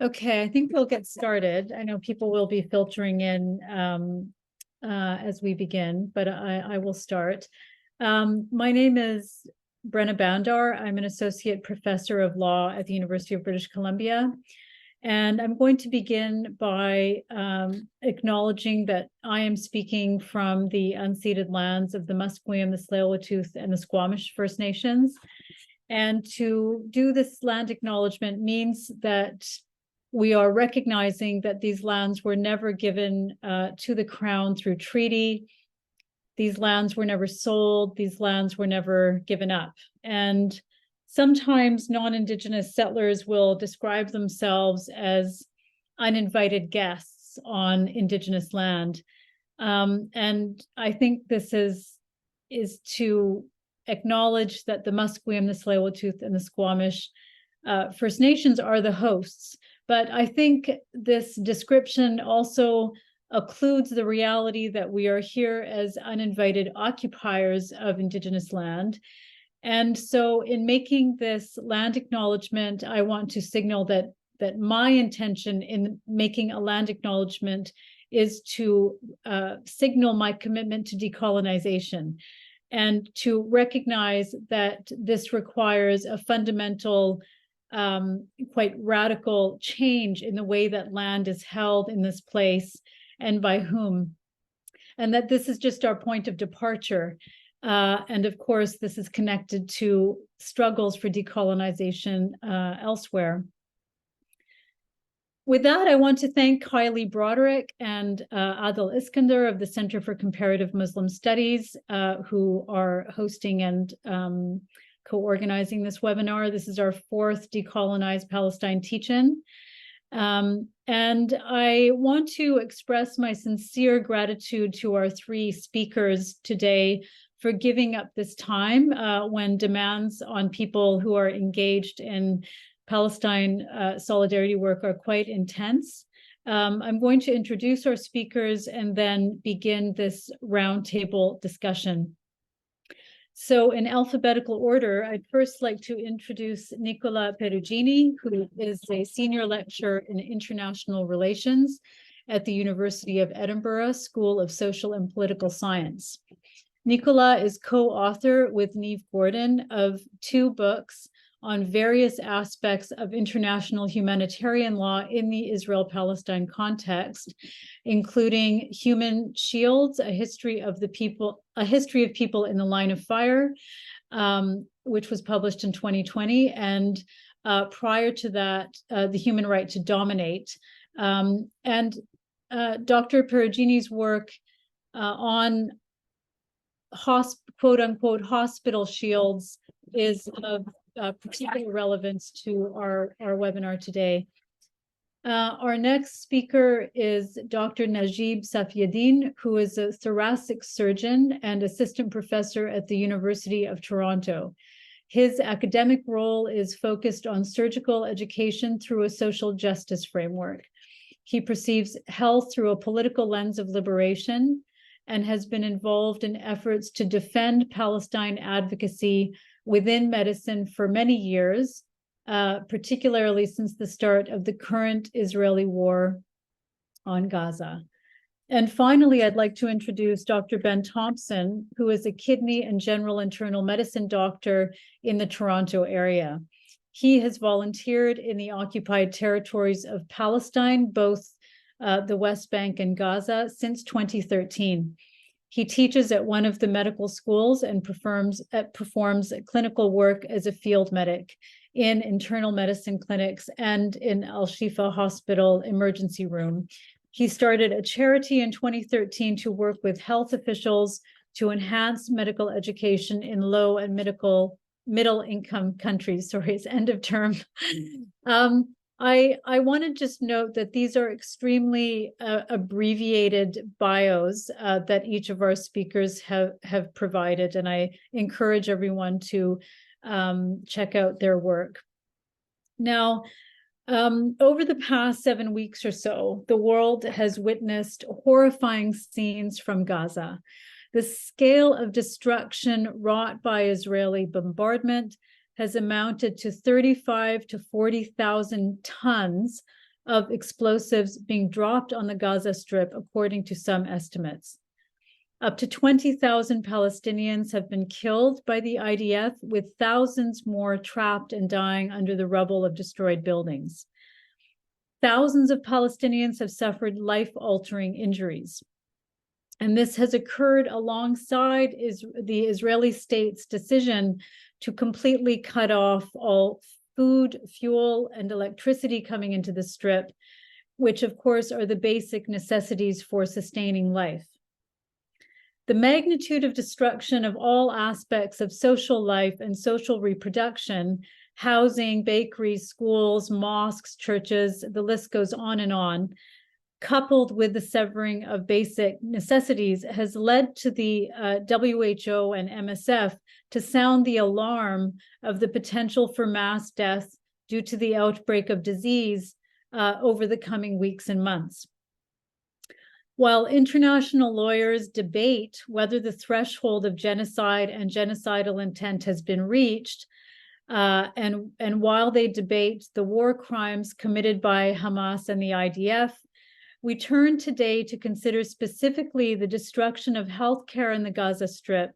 Okay, I think we'll get started. I know people will be filtering in as we begin, but I will start. My name is Brenna Bandar. I'm an associate professor of law at the University of British Columbia. And I'm going to begin by acknowledging that I am speaking from the unceded lands of the Musqueam, the Tsleil-Waututh, and the Squamish First Nations. And to do this land acknowledgement means that we are recognizing that these lands were never given to the Crown through treaty. These lands were never sold. These lands were never given up. And sometimes non-Indigenous settlers will describe themselves as uninvited guests on Indigenous land. And I think this is to acknowledge that the Musqueam, the Tsleil-Waututh, and the Squamish First Nations are the hosts. But I think this description also occludes the reality that we are here as uninvited occupiers of Indigenous land. And so in making this land acknowledgement, I want to signal that my intention in making a land acknowledgement is to signal my commitment to decolonization and to recognize that this requires a fundamental quite radical change in the way that land is held in this place and by whom, and that this is just our point of departure. And of course, this is connected to struggles for decolonization elsewhere. With that, I want to thank Kylie Broderick and Adil Iskandar of the Center for Comparative Muslim Studies, who are hosting and co-organizing this webinar. This is our fourth Decolonise Palestine teach-in. And I want to express my sincere gratitude to our three speakers today for giving up this time when demands on people who are engaged in Palestine solidarity work are quite intense. I'm going to introduce our speakers and then begin this roundtable discussion. So in alphabetical order, I'd first like to introduce Nicola Perugini, who is a senior lecturer in international relations at the University of Edinburgh School of Social and Political Science. Nicola is co-author with Niamh Gordon of 2 books on various aspects of international humanitarian law in the Israel-Palestine context, including Human Shields, a history of people in the line of fire, which was published in 2020, and prior to that, The Human Right to Dominate. And Dr. Perugini's work on quote-unquote hospital shields is of particular relevance to our webinar today. Our next speaker is Dr. Najib Safieddine, who is a thoracic surgeon and assistant professor at the University of Toronto. His academic role is focused on surgical education through a social justice framework. He perceives health through a political lens of liberation and has been involved in efforts to defend Palestine advocacy within medicine for many years, particularly since the start of the current Israeli war on Gaza. And finally, I'd like to introduce Dr. Ben Thompson, who is a kidney and general internal medicine doctor in the Toronto area. He has volunteered in the occupied territories of Palestine, both the West Bank and Gaza, since 2013. He teaches at one of the medical schools and performs clinical work as a field medic in internal medicine clinics and in Al-Shifa Hospital emergency room. He started a charity in 2013 to work with health officials to enhance medical education in low and middle income countries. Sorry, it's end of term. I want to just note that these are extremely abbreviated bios that each of our speakers have provided, and I encourage everyone to check out their work. Now, over the past 7 weeks or so, the world has witnessed horrifying scenes from Gaza. The scale of destruction wrought by Israeli bombardment has amounted to 35 to 40,000 tons of explosives being dropped on the Gaza Strip, according to some estimates. Up to 20,000 Palestinians have been killed by the IDF, with thousands more trapped and dying under the rubble of destroyed buildings. Thousands of Palestinians have suffered life-altering injuries. And this has occurred alongside the Israeli state's decision to completely cut off all food, fuel, and electricity coming into the Strip, which of course are the basic necessities for sustaining life. The magnitude of destruction of all aspects of social life and social reproduction, housing, bakeries, schools, mosques, churches, the list goes on, coupled with the severing of basic necessities, has led to the WHO and MSF to sound the alarm of the potential for mass deaths due to the outbreak of disease over the coming weeks and months. While international lawyers debate whether the threshold of genocide and genocidal intent has been reached, and while they debate the war crimes committed by Hamas and the IDF, we turn today to consider specifically the destruction of healthcare in the Gaza Strip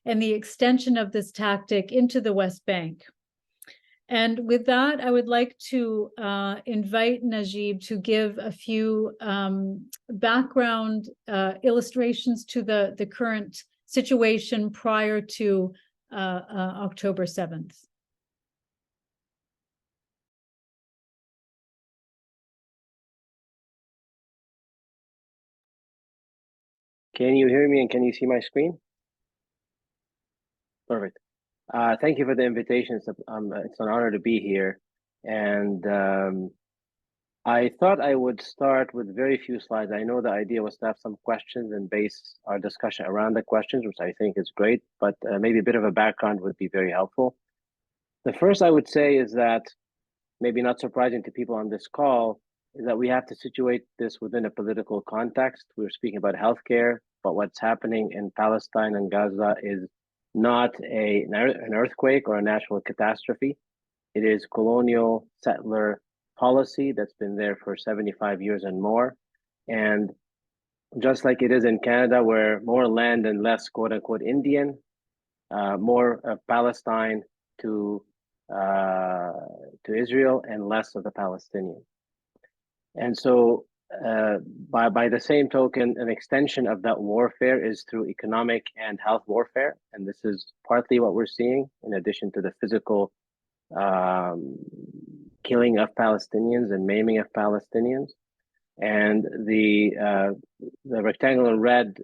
and the extension of this tactic into the West Bank. And with that, I would like to invite Najib to give a few background illustrations to the current situation prior to October 7th. Can you hear me and can you see my screen? Perfect. Thank you for the invitation. It's an honor to be here. And I thought I would start with very few slides. I know the idea was to have some questions and base our discussion around the questions, which I think is great, but maybe a bit of a background would be very helpful. The first I would say is that, maybe not surprising to people on this call, is that we have to situate this within a political context. We're speaking about healthcare, but what's happening in Palestine and Gaza is not an earthquake or a natural catastrophe. It is colonial settler policy that's been there for 75 years and more. And just like it is in Canada, where more land and less quote unquote Indian, more of Palestine to Israel and less of the Palestinian. And so by the same token, an extension of that warfare is through economic and health warfare. And this is partly what we're seeing, in addition to the physical killing of Palestinians and maiming of Palestinians. And the rectangular red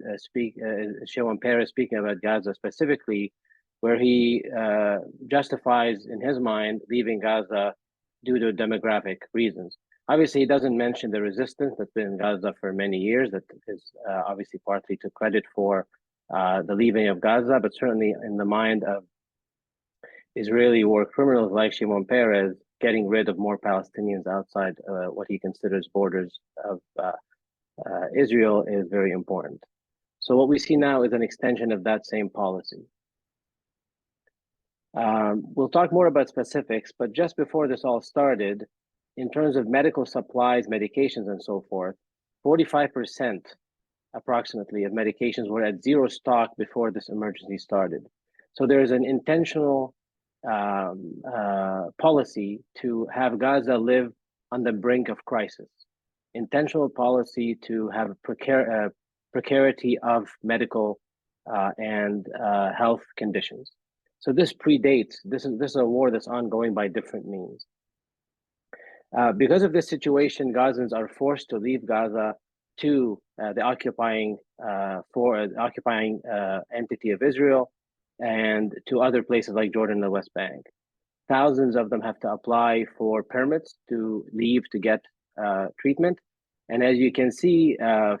Shimon Peres speaking about Gaza specifically, where he justifies in his mind leaving Gaza due to demographic reasons. Obviously, he doesn't mention the resistance that's been in Gaza for many years. That is obviously partly to credit for the leaving of Gaza, but certainly in the mind of Israeli war criminals like Shimon Peres, getting rid of more Palestinians outside what he considers borders of Israel is very important. So what we see now is an extension of that same policy. We'll talk more about specifics, but just before this all started, in terms of medical supplies, medications, and so forth, 45% approximately of medications were at zero stock before this emergency started. So there is an intentional policy to have Gaza live on the brink of crisis, intentional policy to have precarity of medical and health conditions. So this predates, this is a war that's ongoing by different means. Because of this situation, Gazans are forced to leave Gaza to the occupying entity of Israel and to other places like Jordan and the West Bank. Thousands of them have to apply for permits to leave to get treatment. And as you can see,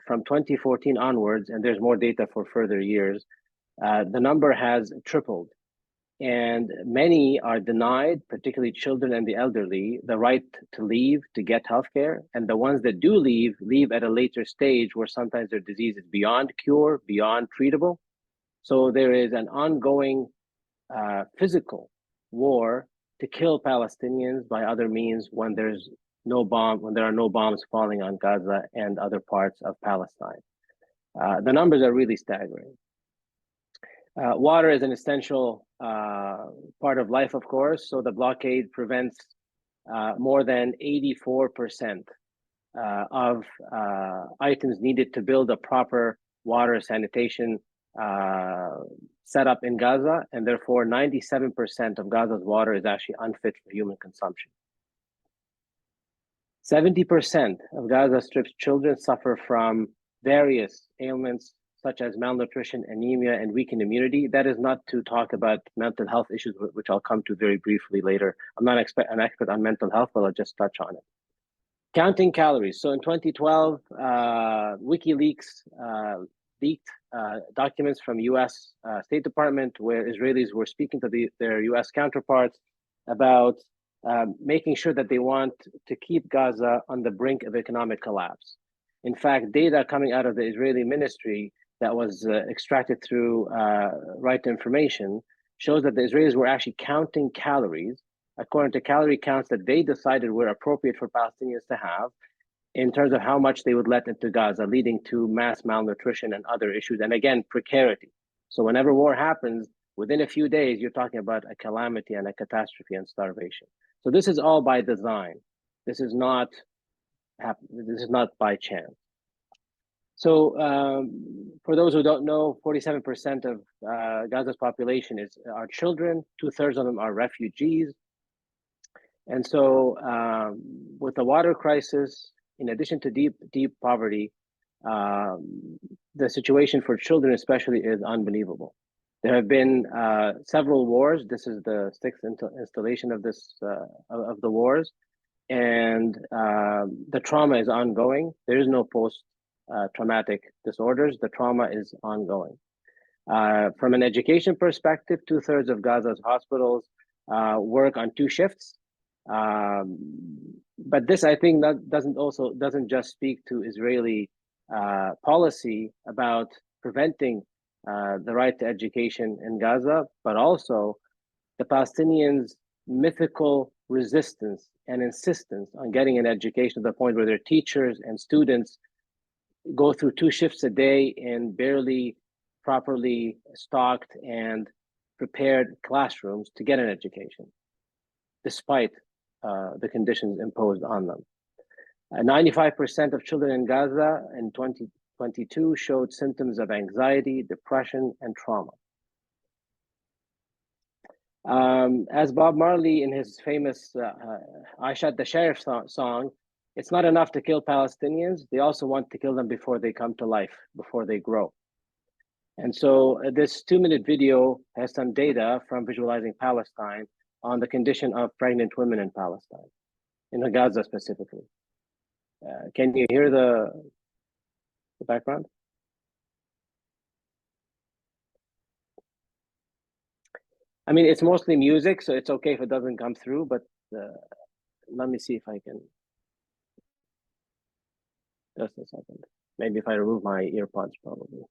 from 2014 onwards, and there's more data for further years, the number has tripled. And many are denied, particularly children and the elderly, the right to leave to get healthcare. And the ones that do leave at a later stage where sometimes their disease is beyond cure, beyond treatable. So there is an ongoing physical war to kill Palestinians by other means when there's when there are no bombs falling on Gaza and other parts of Palestine. The numbers are really staggering. Water is an essential part of life, of course, so the blockade prevents more than 84% of items needed to build a proper water sanitation setup in Gaza, and therefore 97% of Gaza's water is actually unfit for human consumption. 70% of Gaza Strip's children suffer from various ailments such as malnutrition, anemia, and weakened immunity. That is not to talk about mental health issues, which I'll come to very briefly later. I'm not an expert on mental health, but I'll just touch on it. Counting calories. So in 2012, WikiLeaks leaked documents from U.S. State Department where Israelis were speaking to their U.S. counterparts about making sure that they want to keep Gaza on the brink of economic collapse. In fact, data coming out of the Israeli ministry that was extracted through Right to Information shows that the Israelis were actually counting calories according to calorie counts that they decided were appropriate for Palestinians to have in terms of how much they would let into Gaza, leading to mass malnutrition and other issues. And again, precarity. So whenever war happens, within a few days, you're talking about a calamity and a catastrophe and starvation. So this is all by design. This is not by chance. So for those who don't know, 47% of Gaza's population are children. 2/3 of them are refugees. And so with the water crisis, in addition to deep poverty, the situation for children especially is unbelievable. There have been several wars. This is the sixth installation of of the wars. And the trauma is ongoing. There is no post-traumatic disorders. The trauma is ongoing. From an education perspective, 2/3 of Gaza's hospitals work on 2 shifts. But this, I think, doesn't just speak to Israeli policy about preventing the right to education in Gaza, but also the Palestinians' mythical resistance and insistence on getting an education to the point where their teachers and students go through 2 shifts a day in barely properly stocked and prepared classrooms to get an education, despite the conditions imposed on them. 95% of children in Gaza in 2022 showed symptoms of anxiety, depression, and trauma. As Bob Marley in his famous I Shot the Sheriff song, it's not enough to kill Palestinians, they also want to kill them before they come to life, before they grow. And so this 2-minute video has some data from Visualizing Palestine on the condition of pregnant women in Palestine, in Gaza specifically. Can you hear the background? I mean, it's mostly music, so it's okay if it doesn't come through, but let me see if I can. Just a second. Maybe if I remove my earpods, probably.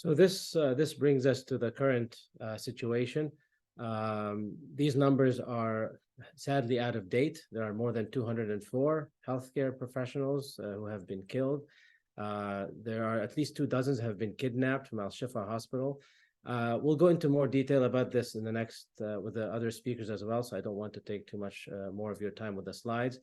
So this brings us to the current situation. These numbers are sadly out of date. There are more than 204 healthcare professionals who have been killed. There are at least 2 dozen have been kidnapped from Al Shifa Hospital. We'll go into more detail about this in the next with the other speakers as well, so I don't want to take too much more of your time with the slides.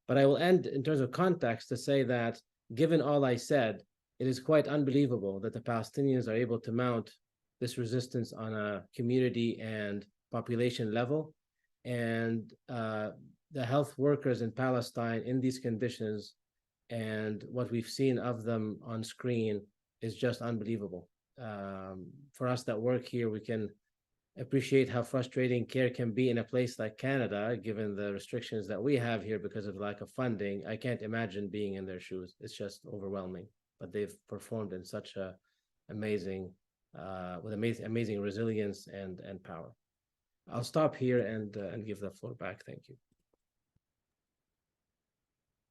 But I will end in terms of context to say that given all I said, it is quite unbelievable that the Palestinians are able to mount this resistance on a community and population level. And the health workers in Palestine in these conditions and what we've seen of them on screen is just unbelievable. For us that work here, we can appreciate how frustrating care can be in a place like Canada, given the restrictions that we have here because of lack of funding. I can't imagine being in their shoes. It's just overwhelming. But they've performed in such a amazing, with amazing resilience and power. I'll stop here and give the floor back. Thank you.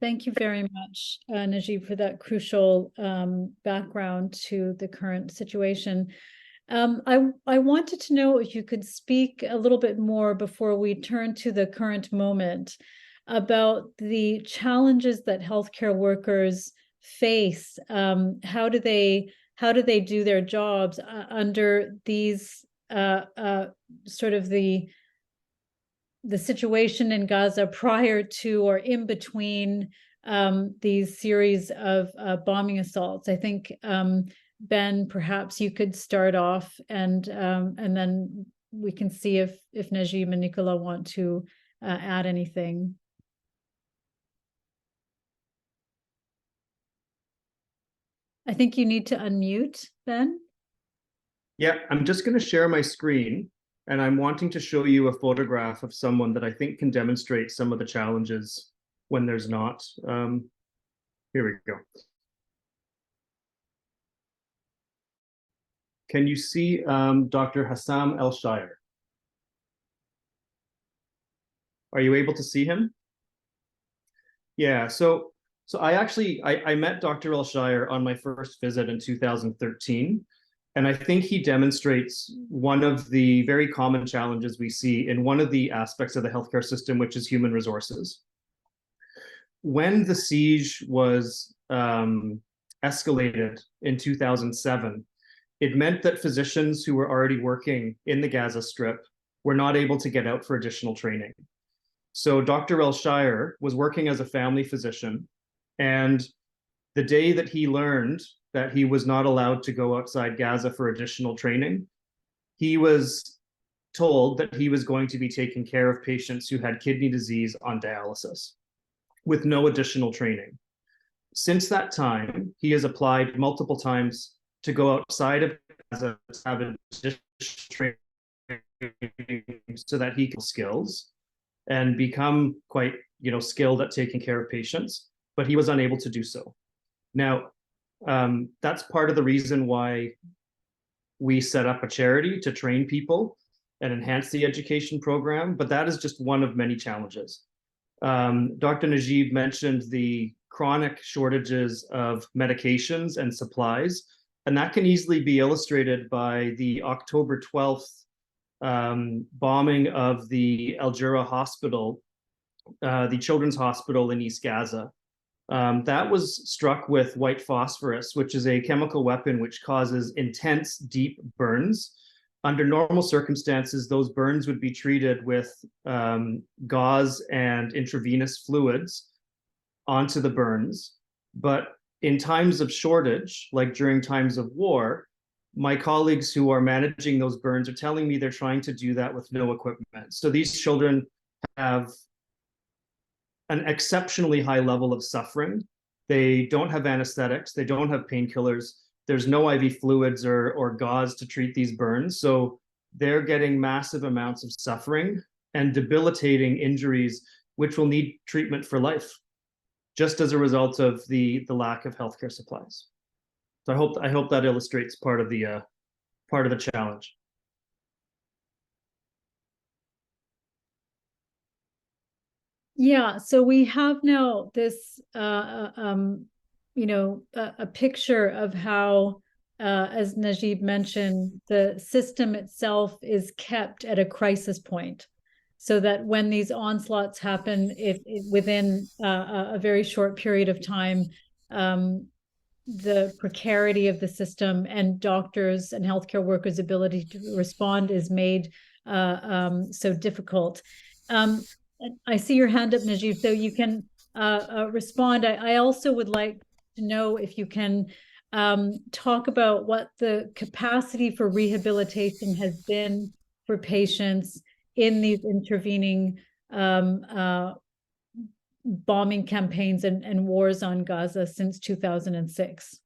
Thank you very much, Najib, for that crucial background to the current situation. I wanted to know if you could speak a little bit more before we turn to the current moment about the challenges that healthcare workers face. How do they do their jobs under these sort of the situation in Gaza prior to or in between these series of bombing assaults? I think Ben, perhaps you could start off, and then we can see if Najib and Nicola want to add anything. I think you need to unmute, Ben. Yeah, I'm just going to share my screen, and I'm wanting to show you a photograph of someone that I think can demonstrate some of the challenges when there's not. Here we go. Can you see Dr. Hassam El-Shire? Are you able to see him? Yeah, so I met Dr. El-Shire on my first visit in 2013, and I think he demonstrates one of the very common challenges we see in one of the aspects of the healthcare system, which is human resources. When the siege was escalated in 2007, it meant that physicians who were already working in the Gaza Strip were not able to get out for additional training. So Dr. El-Shire was working as a family physician, and the day that he learned that he was not allowed to go outside Gaza for additional training, he was told that he was going to be taking care of patients who had kidney disease on dialysis with no additional training. Since that time, he has applied multiple times to go outside of Gaza to have additional training so that he can skills and become quite, skilled at taking care of patients, but he was unable to do so. Now, that's part of the reason why we set up a charity to train people and enhance the education program, but that is just one of many challenges. Dr. Najib mentioned the chronic shortages of medications and supplies, and that can easily be illustrated by the October 12th bombing of the Al Jura Hospital, the Children's Hospital in East Gaza. That was struck with white phosphorus, which is a chemical weapon which causes intense, deep burns. Under normal circumstances, those burns would be treated with gauze and intravenous fluids onto the burns. But in times of shortage, like during times of war, my colleagues who are managing those burns are telling me they're trying to do that with no equipment. So these children have an exceptionally high level of suffering. They don't have anesthetics, they don't have painkillers, there's no IV fluids or gauze to treat these burns. So they're getting massive amounts of suffering and debilitating injuries, which will need treatment for life, just as a result of the lack of healthcare supplies. So I hope that illustrates part of the challenge. Yeah, so we have now this, a picture of how as Najib mentioned, the system itself is kept at a crisis point, so that when these onslaughts happen, within a very short period of time, the precarity of the system and doctors and healthcare workers' ability to respond is made so difficult. I see your hand up, Najib, so you can respond. I also would like to know if you can talk about what the capacity for rehabilitation has been for patients in these intervening bombing campaigns and wars on Gaza since 2006.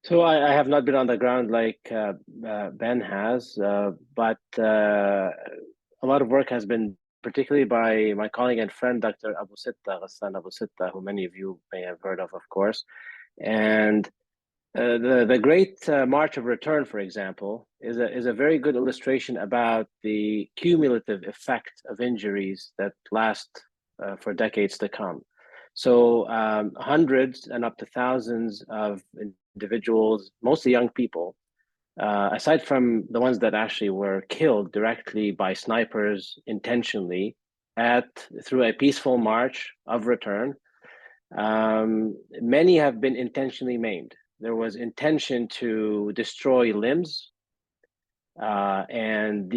So I have not been on the ground like Ben has, but a lot of work has been, particularly by my colleague and friend, Dr. Ghassan Abu Sitta, who many of you may have heard of course. And the Great March of Return, for example, is a very good illustration about the cumulative effect of injuries that last for decades to come. So hundreds and up to thousands of individuals, mostly young people, aside from the ones that actually were killed directly by snipers intentionally through a peaceful march of return, many have been intentionally maimed. There was intention to destroy limbs and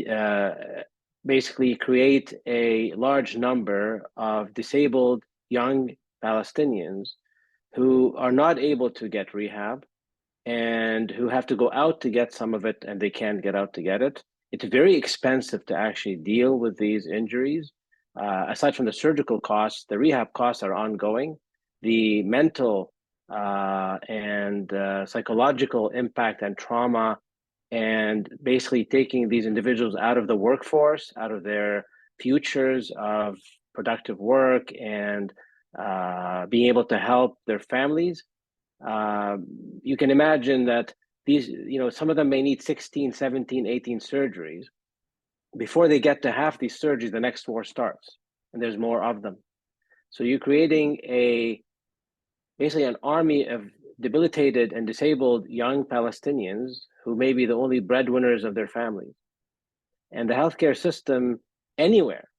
basically create a large number of disabled young Palestinians who are not able to get rehab and who have to go out to get some of it, and they can't get out to get it. It's very expensive to actually deal with these injuries. Aside from the surgical costs, the rehab costs are ongoing. The mental and psychological impact and trauma, and basically taking these individuals out of the workforce, out of their futures of productive work, and being able to help their families. You can imagine that these, some of them may need 16, 17, 18 surgeries. Before they get to half these surgeries, the next war starts, and there's more of them. So you're creating basically an army of debilitated and disabled young Palestinians who may be the only breadwinners of their families. And the healthcare system anywhere,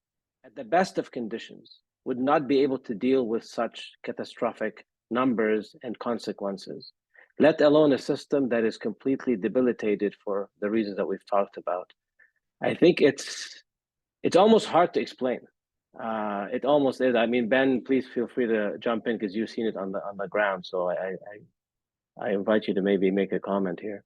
at the best of conditions, would not be able to deal with such catastrophic numbers and consequences, let alone a system that is completely debilitated for the reasons that we've talked about. I think it's almost hard to explain. It almost is. I mean, Ben, please feel free to jump in because you've seen it on the ground. So I invite you to maybe make a comment here.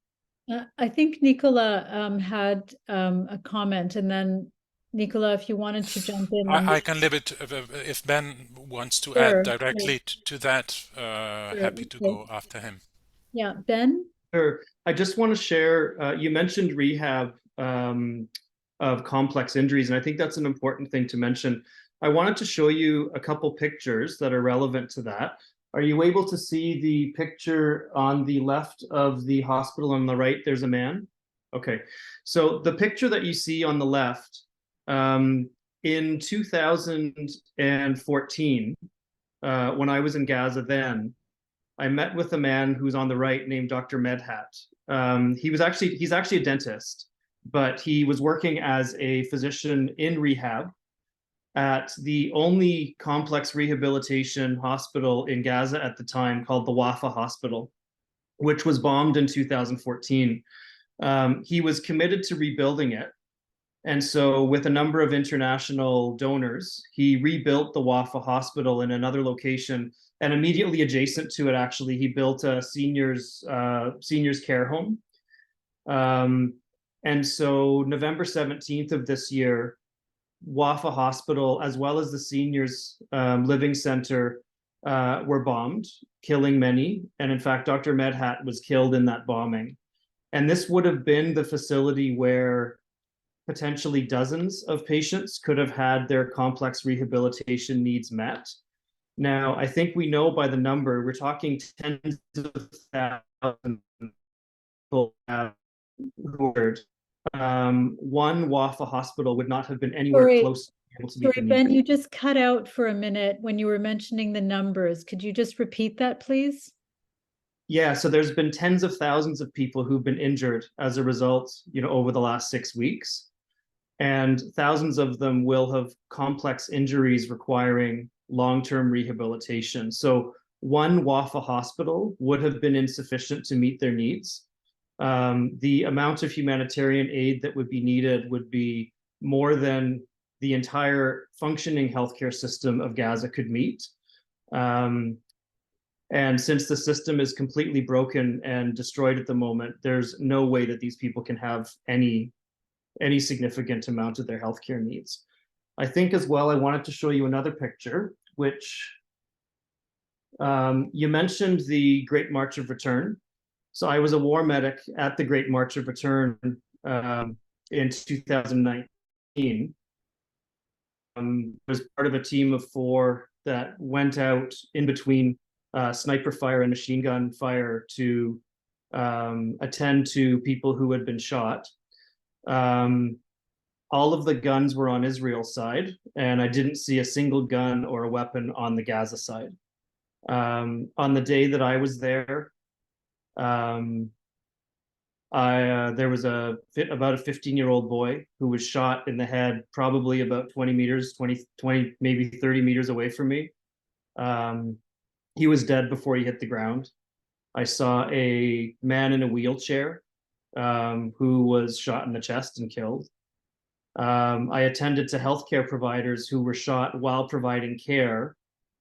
I think Nicola had a comment, and then Nicola, if you wanted to jump in. I can leave it if Ben wants to Sure, add directly to that. Sure, Happy to go after him. Yeah, Ben? Sure. I just want to share, you mentioned rehab of complex injuries, and I think that's an important thing to mention. I wanted to show you a couple pictures that are relevant to that. Are you able to see the picture on the left of the hospital? On the right, there's a man. Okay, so the picture that you see on the left, in 2014, when I was in Gaza then, I met with a man who's on the right named Dr. Medhat. He's actually a dentist, but he was working as a physician in rehab at the only complex rehabilitation hospital in Gaza at the time, called the Wafa Hospital, which was bombed in 2014. He was committed to rebuilding it. And so with a number of international donors, he rebuilt the Wafa Hospital in another location, and immediately adjacent to it, actually, he built a seniors care home. And so November 17th of this year, Wafa Hospital, as well as the Seniors Living Center, were bombed, killing many. And in fact, Dr. Medhat was killed in that bombing. And this would have been the facility where potentially dozens of patients could have had their complex rehabilitation needs met. Now, I think we know by the number, we're talking tens of thousands of people who were one Wafa hospital would not have been anywhere close to being able to be. Sorry, Ben, you just cut out for a minute when you were mentioning the numbers. Could you just repeat that, please? Yeah, so there's been tens of thousands of people who've been injured as a result, over the last 6 weeks. And thousands of them will have complex injuries requiring long-term rehabilitation. So one WAFA hospital would have been insufficient to meet their needs. The amount of humanitarian aid that would be needed would be more than the entire functioning healthcare system of Gaza could meet. And since the system is completely broken and destroyed at the moment, there's no way that these people can have any significant amount of their healthcare needs. I think as well, I wanted to show you another picture, which you mentioned the Great March of Return. So I was a war medic at the Great March of Return in 2019. I was part of a team of 4 that went out in between sniper fire and machine gun fire to attend to people who had been shot. All of the guns were on Israel's side, and I didn't see a single gun or a weapon on the Gaza side. On the day that I was there, there was about a 15-year-old boy who was shot in the head, probably about 20 meters, 20, maybe 30 meters away from me. He was dead before he hit the ground. I saw a man in a wheelchair who was shot in the chest and killed. I attended to healthcare providers who were shot while providing care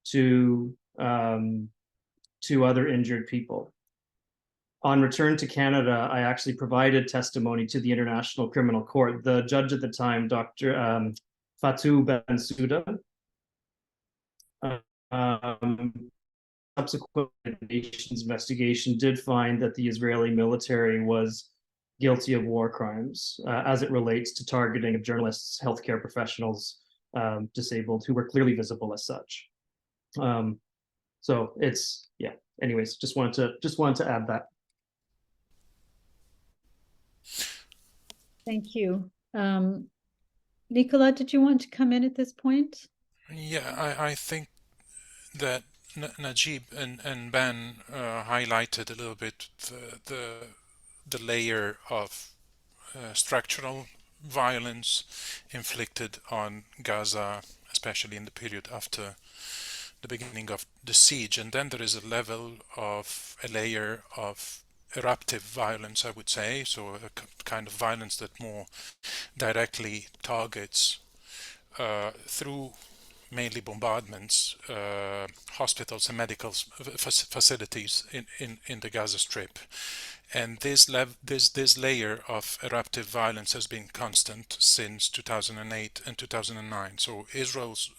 to other injured people. On return to Canada, I actually provided testimony to the International Criminal Court. The judge at the time, Dr. Fatou Bensouda, subsequent nation's investigation did find that the Israeli military was guilty of war crimes as it relates to targeting of journalists, healthcare professionals, disabled, who were clearly visible as such. So it's, yeah, anyways, just wanted to add that. Thank you. Nicola, did you want to come in at this point? Yeah, I think that Najib and Ben highlighted a little bit the layer of structural violence inflicted on Gaza, especially in the period after the beginning of the siege. And then there is a layer of eruptive violence, I would say, so a kind of violence that more directly targets through mainly bombardments, hospitals and medical facilities in the Gaza Strip. And this layer of eruptive violence has been constant since 2008 and 2009. So Israel's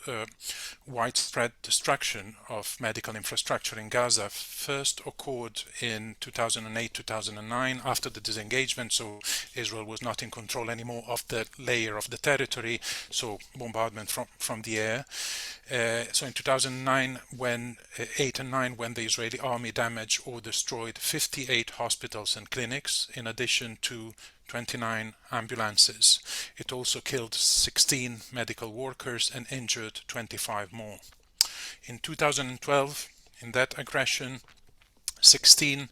widespread destruction of medical infrastructure in Gaza first occurred in 2008-2009 after the disengagement. So Israel was not in control anymore of the layer of the territory, so bombardment from the air. So in 2009, when 8 and 9, when the Israeli army damaged or destroyed 58 hospitals and clinics, in addition to 29 ambulances. It also killed 16 medical workers and injured 25 more. In 2012, in that aggression, 16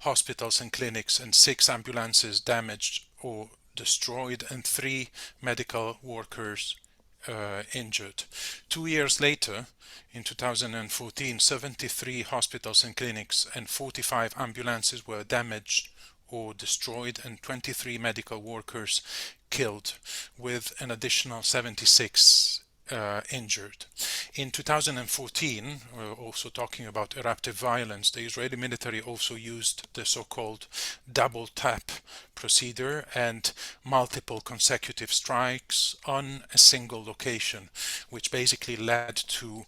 hospitals and clinics and 6 ambulances damaged or destroyed, and 3 medical workers injured. 2 years later, in 2014, 73 hospitals and clinics and 45 ambulances were damaged or destroyed, and 23 medical workers killed, with an additional 76 injured. In 2014, also talking about eruptive violence, the Israeli military also used the so-called double tap procedure and multiple consecutive strikes on a single location, which basically led to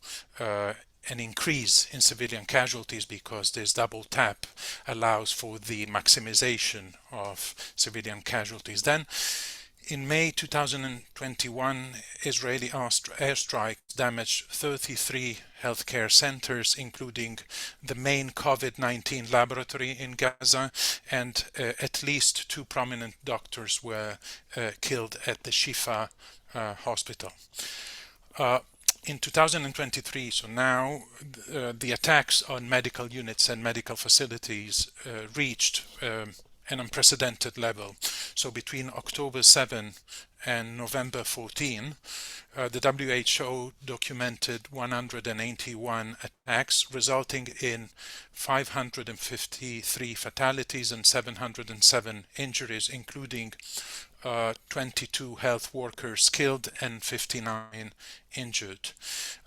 an increase in civilian casualties, because this double tap allows for the maximization of civilian casualties. Then in May 2021, Israeli airstrikes damaged 33 healthcare centers, including the main COVID-19 laboratory in Gaza, and at least 2 prominent doctors were killed at the Shifa hospital. in 2023, so now the attacks on medical units and medical facilities reached an unprecedented level. So between October 7 and November 14, the WHO documented 181 attacks, resulting in 553 fatalities and 707 injuries, including 22 health workers killed and 59 injured.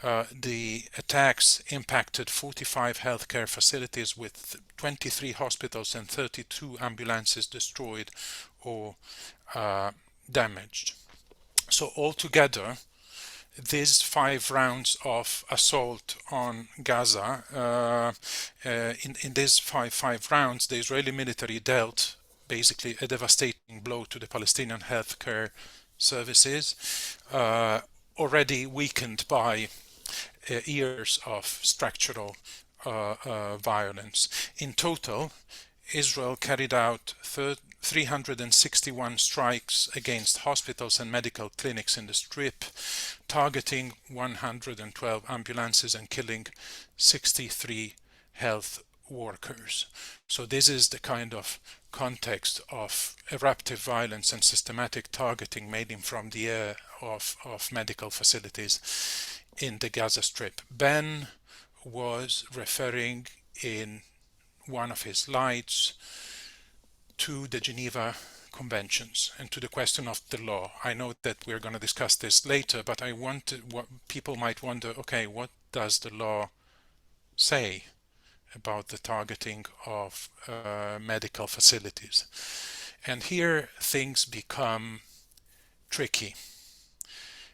The attacks impacted 45 healthcare facilities, with 23 hospitals and 32 ambulances destroyed or damaged. So altogether, these 5 rounds of assault on Gaza, in these five rounds, the Israeli military dealt basically a devastating blow to the Palestinian healthcare services, already weakened by years of structural violence. In total, Israel carried out 361 strikes against hospitals and medical clinics in the Strip, targeting 112 ambulances and killing 63 health workers. So this is the kind of context of eruptive violence and systematic targeting made in from the air of medical facilities in the Gaza Strip. Ben was referring in one of his slides to the Geneva Conventions and to the question of the law. I know that we're going to discuss this later, but I want what people might wonder, okay, what does the law say about the targeting of medical facilities? And here things become tricky.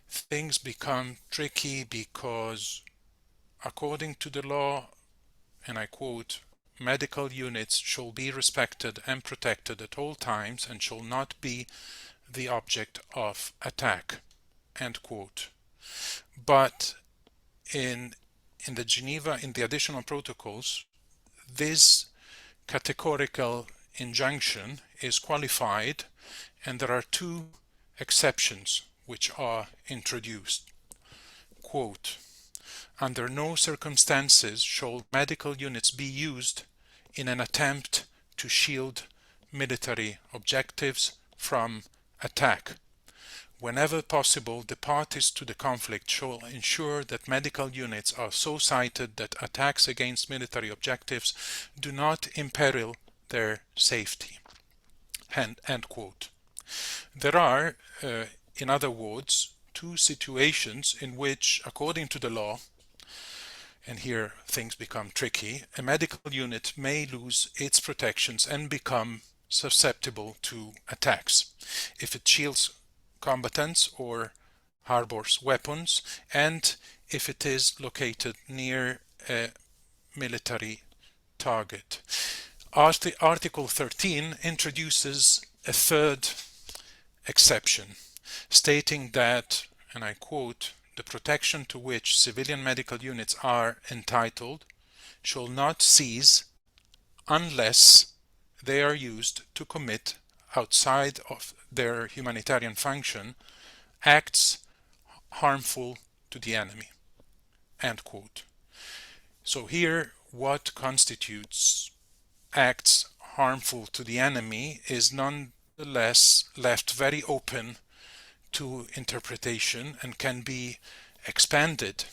Things become tricky because, according to the law, and I quote, medical units shall be respected and protected at all times and shall not be the object of attack, end quote. But in the additional protocols, this categorical injunction is qualified, and there are 2 exceptions which are introduced. Quote, under no circumstances shall medical units be used in an attempt to shield military objectives from attack. Whenever possible, the parties to the conflict shall ensure that medical units are so sited that attacks against military objectives do not imperil their safety. End quote. There are, in other words, 2 situations in which, according to the law, and here things become tricky, a medical unit may lose its protections and become susceptible to attacks if it shields combatants or harbors weapons, and if it is located near a military target. Article 13 introduces a 3rd exception, stating that, and I quote, the protection to which civilian medical units are entitled shall not cease unless they are used to commit, outside of their humanitarian function, acts harmful to the enemy, end quote. So here, what constitutes acts harmful to the enemy is nonetheless left very open to interpretation and can be expanded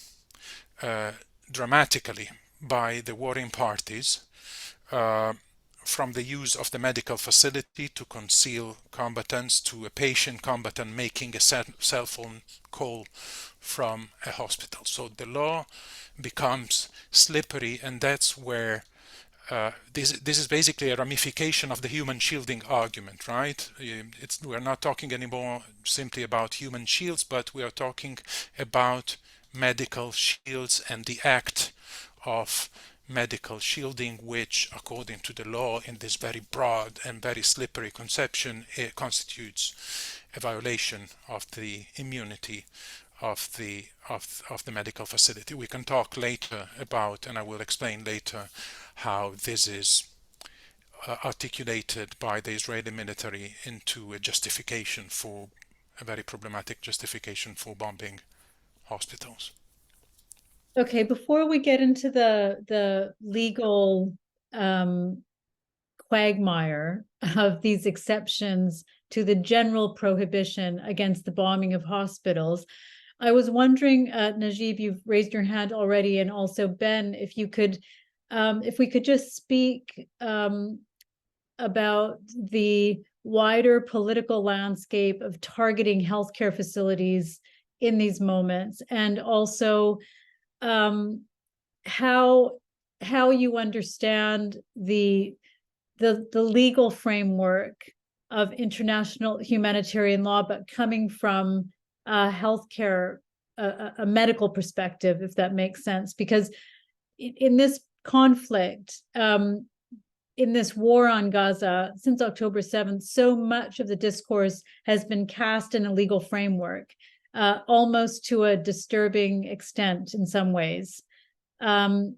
dramatically by the warring parties, from the use of the medical facility to conceal combatants, to a patient combatant making a cell phone call from a hospital. So the law becomes slippery, and that's where this is basically a ramification of the human shielding argument, right? We're not talking anymore simply about human shields, but we are talking about medical shields and the act of medical shielding, which, according to the law, in this very broad and very slippery conception, it constitutes a violation of the immunity of the medical facility. We can talk later about, and I will explain later, how this is articulated by the Israeli military into a justification for a very problematic justification for bombing hospitals. Okay, before we get into the legal quagmire of these exceptions to the general prohibition against the bombing of hospitals, I was wondering, Najib, you've raised your hand already, and also Ben, if you could, if we could just speak about the wider political landscape of targeting healthcare facilities in these moments, and also how you understand the legal framework of international humanitarian law, but coming from healthcare, a medical perspective, if that makes sense. Because in this conflict, in this war on Gaza since October 7th, so much of the discourse has been cast in a legal framework, almost to a disturbing extent in some ways. And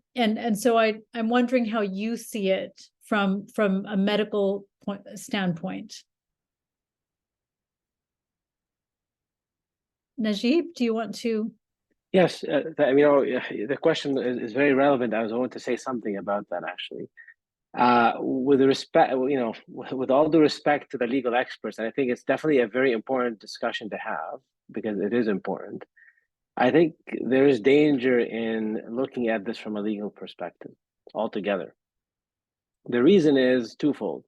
so I'm wondering how you see it from a medical standpoint. Najib, do you want to? Yes, the question is very relevant. I was going to say something about that actually. With respect, with all due respect to the legal experts, and I think it's definitely a very important discussion to have because it is important. I think there is danger in looking at this from a legal perspective altogether. The reason is twofold.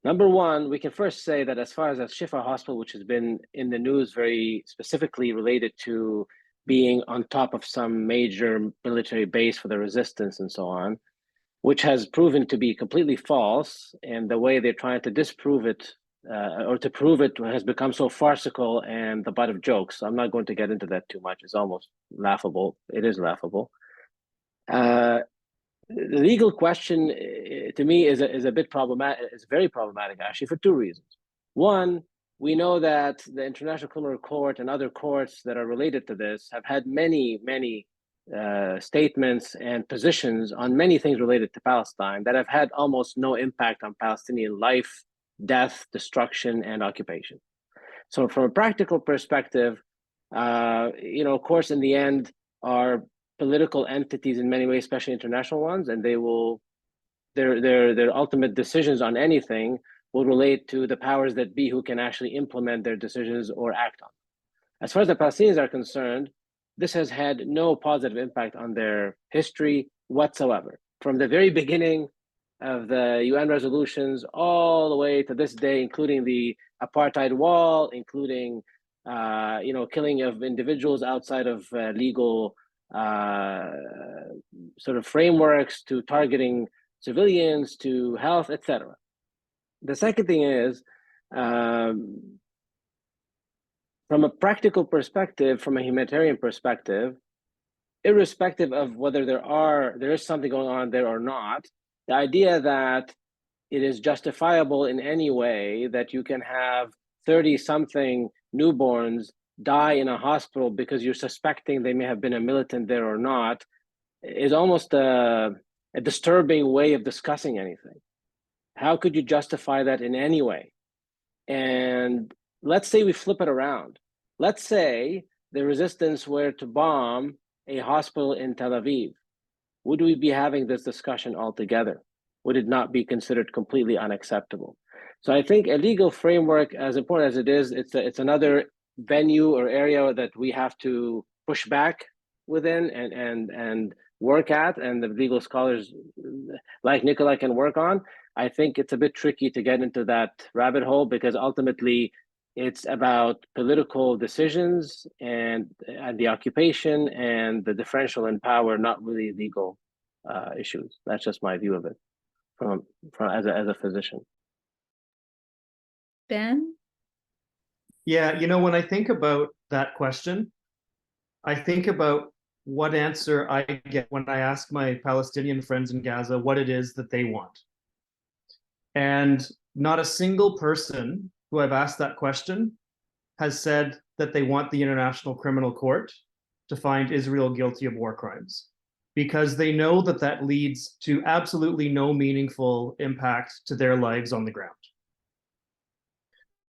Number one, we can first say that as far as Shifa Hospital, which has been in the news very specifically related to being on top of some major military base for the resistance and so on, which has proven to be completely false, and the way they're trying to disprove it or to prove it has become so farcical and the butt of jokes. I'm not going to get into that too much. It's almost laughable. It is laughable. The legal question to me is a bit problematic. It's very problematic actually for two reasons. One, we know that the International Criminal Court and other courts that are related to this have had many statements and positions on many things related to Palestine that have had almost no impact on Palestinian life, death, destruction, and occupation. So from a practical perspective, courts in the end are political entities in many ways, especially international ones, and they will their ultimate decisions on anything will relate to the powers that be who can actually implement their decisions or act on. As far as the Palestinians are concerned, this has had no positive impact on their history whatsoever. From the very beginning of the UN resolutions all the way to this day, including the apartheid wall, including killing of individuals outside of legal sort of frameworks, to targeting civilians, to health, etc. The second thing is, from a practical perspective, from a humanitarian perspective, irrespective of whether there is something going on there or not, the idea that it is justifiable in any way that you can have 30-something newborns die in a hospital because you're suspecting they may have been a militant there or not is almost a disturbing way of discussing anything. How could you justify that in any way? And let's say we flip it around. Let's say the resistance were to bomb a hospital in Tel Aviv. Would we be having this discussion altogether? Would it not be considered completely unacceptable? So I think a legal framework, as important as it is, it's another venue or area that we have to push back within and work at, and the legal scholars like Nikolai can work on. I think it's a bit tricky to get into that rabbit hole because ultimately it's about political decisions and the occupation and the differential in power, not really legal issues. That's just my view of it from as a physician. Ben? Yeah, when I think about that question, I think about what answer I get when I ask my Palestinian friends in Gaza what it is that they want. And not a single person who I've asked that question has said that they want the International Criminal Court to find Israel guilty of war crimes, because they know that that leads to absolutely no meaningful impact to their lives on the ground.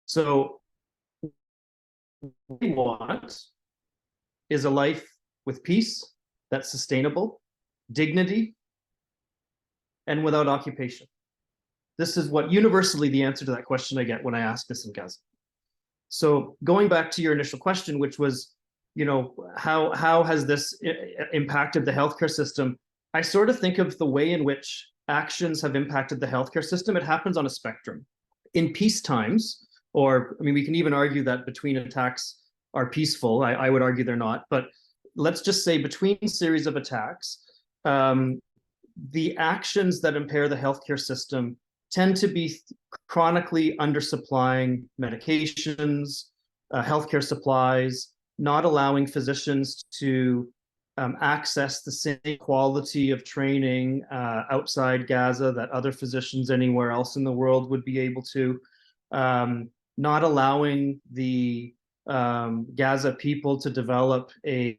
So what we want is a life with peace, that's sustainable, dignity, and without occupation? This is what universally the answer to that question I get when I ask this in Gaza. So going back to your initial question, which was, how has this impacted the healthcare system? I sort of think of the way in which actions have impacted the healthcare system. It happens on a spectrum. In peace times, we can even argue that between attacks are peaceful. I would argue they're not, but let's just say between series of attacks, the actions that impair the healthcare system tend to be chronically undersupplying medications, healthcare supplies, not allowing physicians to access the same quality of training outside Gaza that other physicians anywhere else in the world would be able to, not allowing the Gaza people to develop a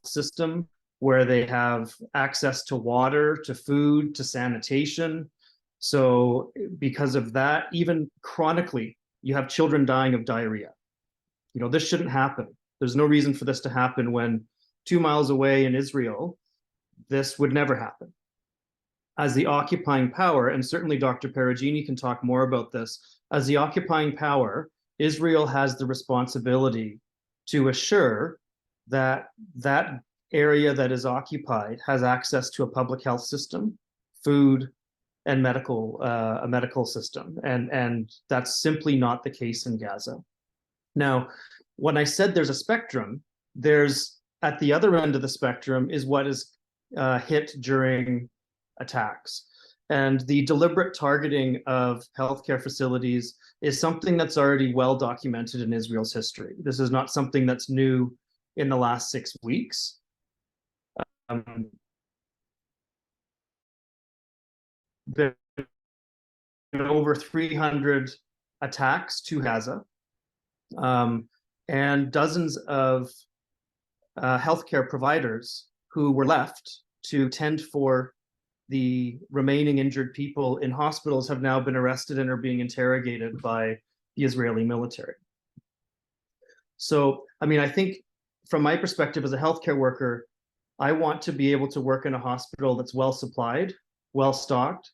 system where they have access to water, to food, to sanitation. So because of that, even chronically, you have children dying of diarrhea. This shouldn't happen. There's no reason for this to happen when 2 miles away in Israel, this would never happen. As the occupying power, and certainly Dr. Perugini can talk more about this, as the occupying power, Israel has the responsibility to assure that that area that is occupied has access to a public health system, food, and a medical system. And that's simply not the case in Gaza. Now, when I said there's a spectrum, there's at the other end of the spectrum is what is hit during attacks. And the deliberate targeting of healthcare facilities is something that's already well documented in Israel's history. This is not something that's new in the last 6 weeks. There have been over 300 attacks to Gaza, and dozens of healthcare providers who were left to tend for the remaining injured people in hospitals have now been arrested and are being interrogated by the Israeli military. So, I think from my perspective as a healthcare worker, I want to be able to work in a hospital that's well supplied, well stocked,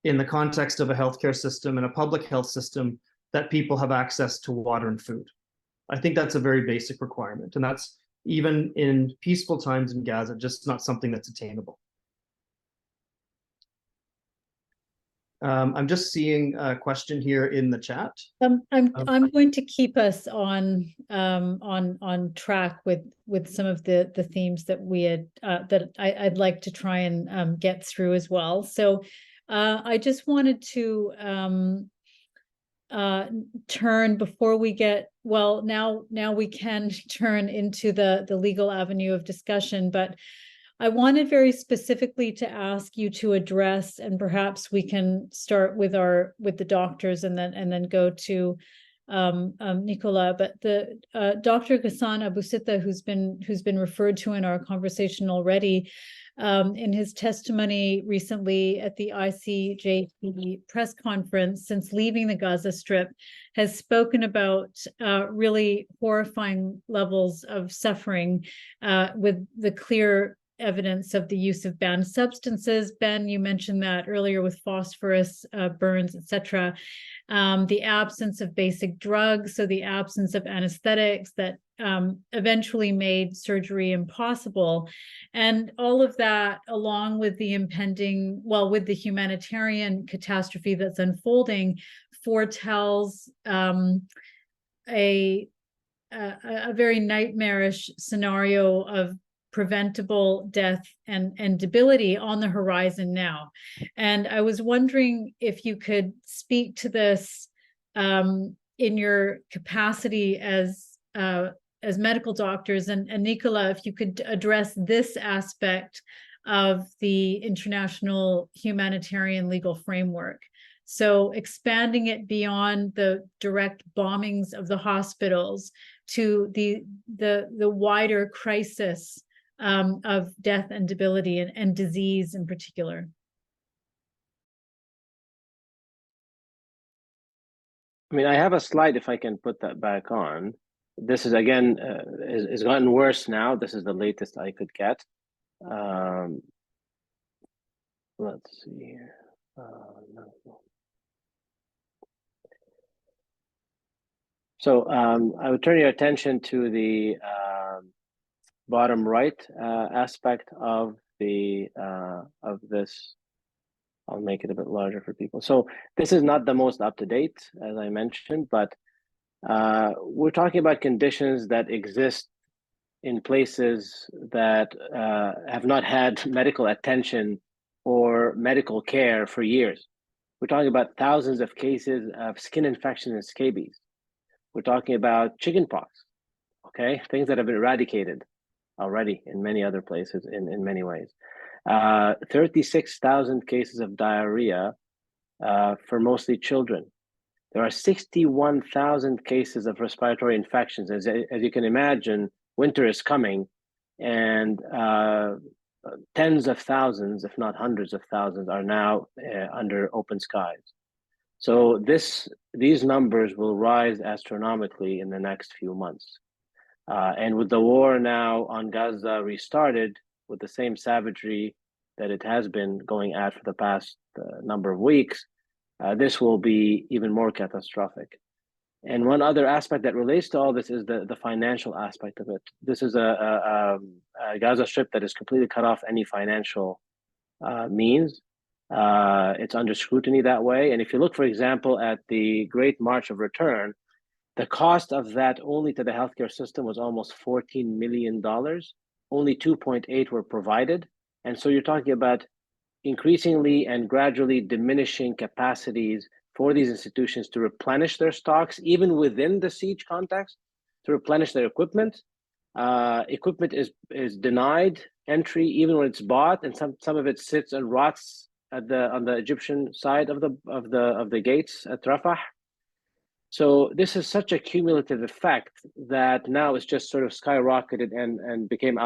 in the context of a healthcare system and a public health system that people have access to water and food. I think that's a very basic requirement, and that's even in peaceful times in Gaza, just not something that's attainable. I'm just seeing a question here in the chat. I'm going to keep us on track with some of the themes that we had that I'd like to try and get through as well. So I just wanted to turn before we get now we can turn into the legal avenue of discussion, but I wanted very specifically to ask you to address, and perhaps we can start with the doctors and then go to Nicola. But the Dr. Ghassan Abu Sitta, who's been referred to in our conversation already, in his testimony recently at the ICJP press conference, since leaving the Gaza Strip, has spoken about really horrifying levels of suffering with the clear evidence of the use of banned substances. Ben, you mentioned that earlier with phosphorus burns, etc. The absence of basic drugs, so the absence of anesthetics that eventually made surgery impossible. And all of that, along with the with the humanitarian catastrophe that's unfolding, foretells a very nightmarish scenario of preventable death and debility on the horizon now. And I was wondering if you could speak to this in your capacity as medical doctors, and Nicola, if you could address this aspect of the international humanitarian legal framework. So expanding it beyond the direct bombings of the hospitals to the wider crisis of death and debility and disease in particular. I have a slide if I can put that back on. This is again, it's gotten worse now. This is the latest I could get. let's see here. No. So I would turn your attention to the bottom right aspect of this. I'll make it a bit larger for people. So this is not the most up to date, as I mentioned, but we're talking about conditions that exist in places that have not had medical attention or medical care for years. We're talking about thousands of cases of skin infection and scabies. We're talking about chickenpox, okay? Things that have been eradicated already in many other places in many ways. 36,000 cases of diarrhea for mostly children. There are 61,000 cases of respiratory infections. As you can imagine, winter is coming, and tens of thousands, if not hundreds of thousands, are now under open skies. So these numbers will rise astronomically in the next few months. And with the war now on Gaza restarted with the same savagery that it has been going at for the past number of weeks, this will be even more catastrophic. And one other aspect that relates to all this is the financial aspect of it. This is a Gaza Strip that is completely cut off any financial means. It's under scrutiny that way. And if you look, for example, at the Great March of Return, the cost of that only to the healthcare system was almost $14 million. Only 2.8 were provided. And so you're talking about increasingly and gradually diminishing capacities for these institutions to replenish their stocks, even within the siege context, to replenish their equipment. Equipment is denied entry even when it's bought, and some of it sits and rots on the Egyptian side of the gates at Rafah. So this is such a cumulative effect that now it's just sort of skyrocketed and became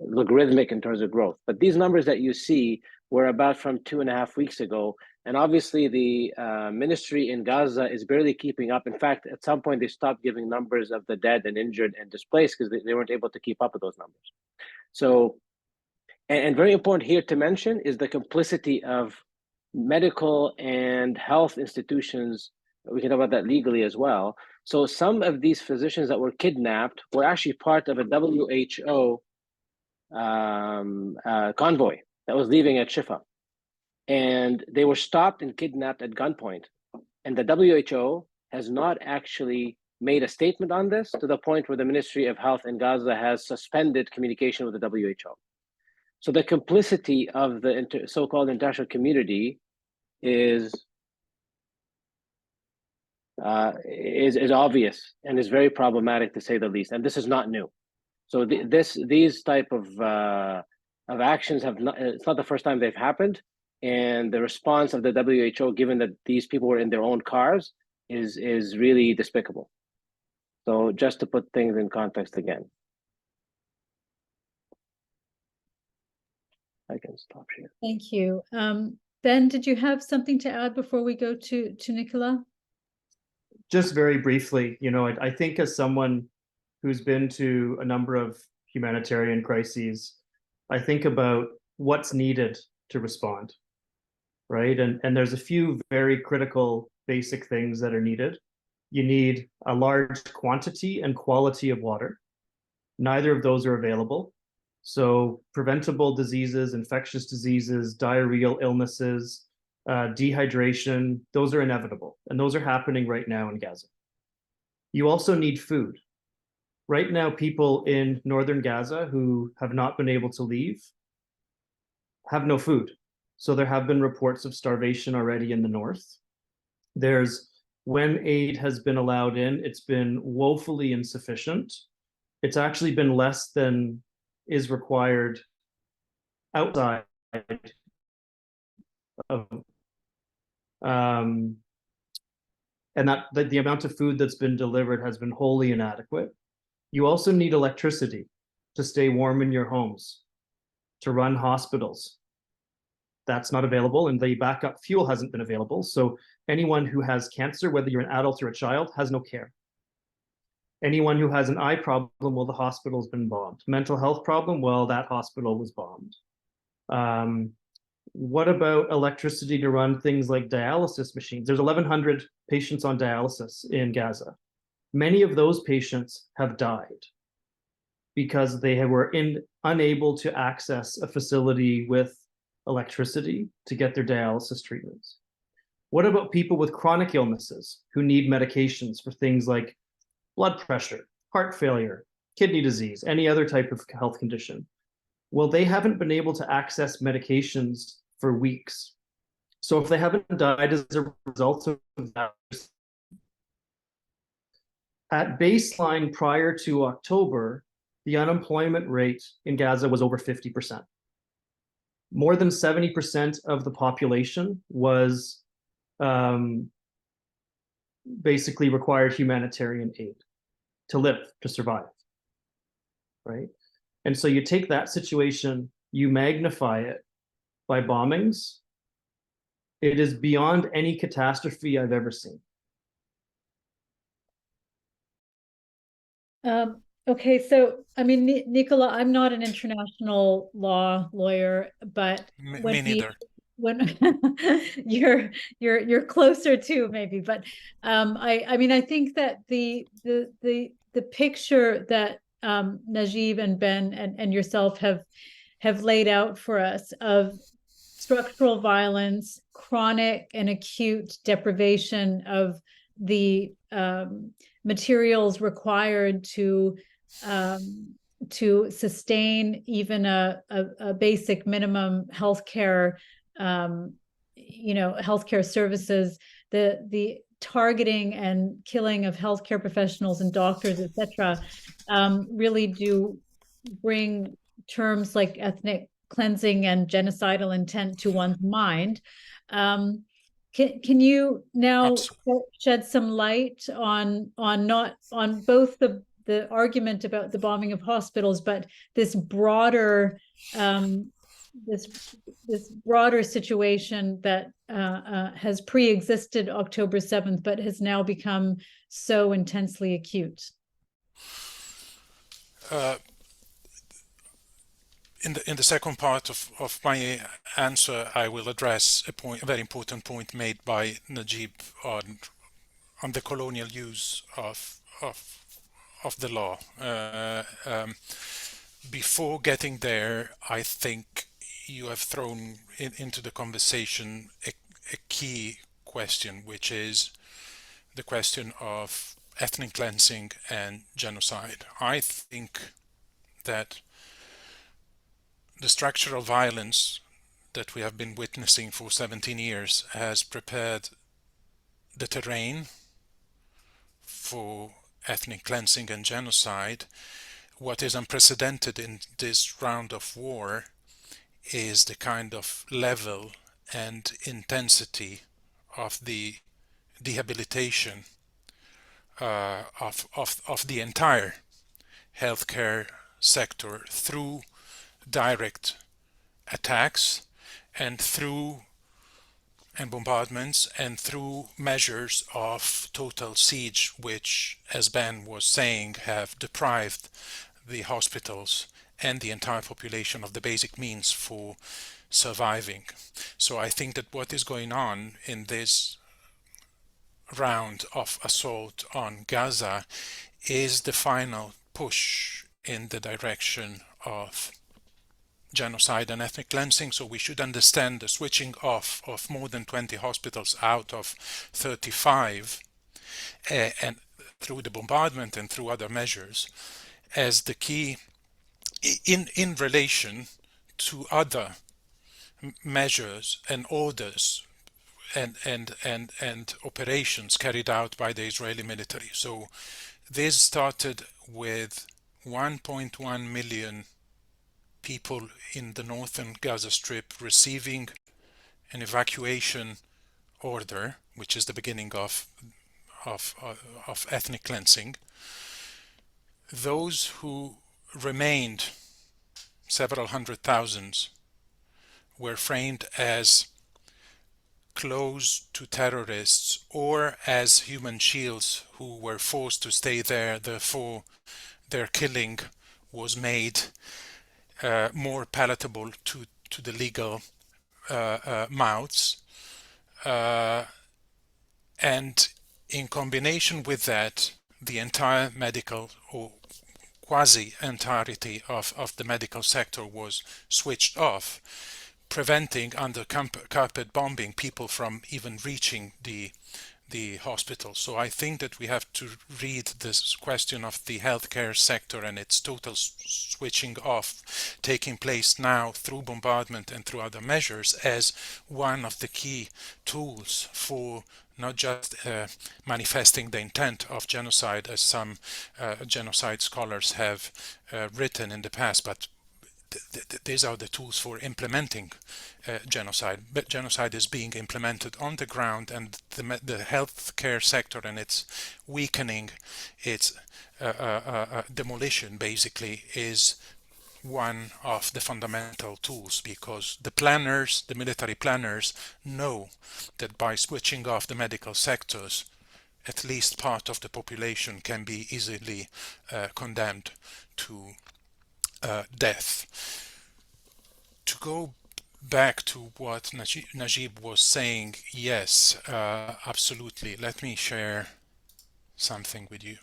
logarithmic in terms of growth. But these numbers that you see were about from 2.5 weeks ago. And obviously the ministry in Gaza is barely keeping up. In fact, at some point they stopped giving numbers of the dead and injured and displaced because they weren't able to keep up with those numbers. So, and very important here to mention is the complicity of medical and health institutions. We can talk about that legally as well. So some of these physicians that were kidnapped were actually part of a WHO convoy that was leaving at Shifa. And they were stopped and kidnapped at gunpoint. And the WHO has not actually made a statement on this, to the point where the Ministry of Health in Gaza has suspended communication with the WHO. So the complicity of the so-called international community is obvious and is very problematic, to say the least. And this is not new. So these type of actions it's not the first time they've happened. And the response of the WHO, given that these people were in their own cars, is really despicable. So just to put things in context again. I can stop here. Thank you. Ben, did you have something to add before we go to Nicola? Just very briefly, I think as someone who's been to a number of humanitarian crises, I think about what's needed to respond, right? And there's a few very critical basic things that are needed. You need a large quantity and quality of water. Neither of those are available. So preventable diseases, infectious diseases, diarrheal illnesses, dehydration, those are inevitable. And those are happening right now in Gaza. You also need food. Right now, people in northern Gaza who have not been able to leave have no food. So there have been reports of starvation already in the north. When aid has been allowed in, it's been woefully insufficient. It's actually been less than is required outside of, and that the amount of food that's been delivered has been wholly inadequate. You also need electricity to stay warm in your homes, to run hospitals. That's not available, and the backup fuel hasn't been available. So anyone who has cancer, whether you're an adult or a child, has no care. Anyone who has an eye problem, well, the hospital's been bombed. Mental health problem, well, that hospital was bombed. What about electricity to run things like dialysis machines? There's 1,100 patients on dialysis in Gaza. Many of those patients have died because they were unable to access a facility with electricity to get their dialysis treatments. What about people with chronic illnesses who need medications for things like blood pressure, heart failure, kidney disease, any other type of health condition? Well, they haven't been able to access medications for weeks. So if they haven't died as a result of that, at baseline prior to October, the unemployment rate in Gaza was over 50%. More than 70% of the population was basically required humanitarian aid to live, to survive, right? And so you take that situation, you magnify it by bombings. It is beyond any catastrophe I've ever seen. Okay, so I mean, Nicola, I'm not an international law lawyer, but Me neither. When you're closer to maybe, but I mean, I think that the picture that Najib and Ben and yourself have laid out for us of structural violence, chronic and acute deprivation of the materials required to sustain even a basic minimum healthcare, healthcare services, the targeting and killing of healthcare professionals and doctors, etc., really do bring terms like ethnic cleansing and genocidal intent to one's mind. Can you now shed some light on not on both the argument about the bombing of hospitals, but this broader this broader situation that has pre-existed October 7th, but has now become so intensely acute? In the second part of my answer, I will address a very important point made by Najib on the colonial use of the law. Before getting there, I think you have thrown into the conversation a key question, which is the question of ethnic cleansing and genocide. I think that the structural violence that we have been witnessing for 17 years has prepared the terrain for ethnic cleansing and genocide. What is unprecedented in this round of war is the kind of level and intensity of the rehabilitation of the entire healthcare sector through direct attacks and bombardments and through measures of total siege, which, as Ben was saying, have deprived the hospitals and the entire population of the basic means for surviving. So I think that what is going on in this round of assault on Gaza is the final push in the direction of genocide and ethnic cleansing. So we should understand the switching off of more than 20 hospitals out of 35 and through the bombardment and through other measures as the key in relation to other measures and orders and operations carried out by the Israeli military. So this started with 1.1 million people in the northern Gaza Strip receiving an evacuation order, which is the beginning of ethnic cleansing. Those who remained, several hundred thousands, were framed as close to terrorists or as human shields who were forced to stay there. Therefore, their killing was made more palatable to the legal mouths. And in combination with that, the entire medical or quasi-entirety of the medical sector was switched off, preventing under carpet bombing people from even reaching the hospital. So I think that we have to read this question of the healthcare sector and its total switching off taking place now through bombardment and through other measures as one of the key tools for not just manifesting the intent of genocide, as some genocide scholars have written in the past, but these are the tools for implementing genocide. But genocide is being implemented on the ground, and the healthcare sector and its weakening, its demolition basically is one of the fundamental tools, because the planners, the military planners, know that by switching off the medical sectors, at least part of the population can be easily condemned to death. To go back to what Najib was saying, yes, absolutely. Let me share something with you.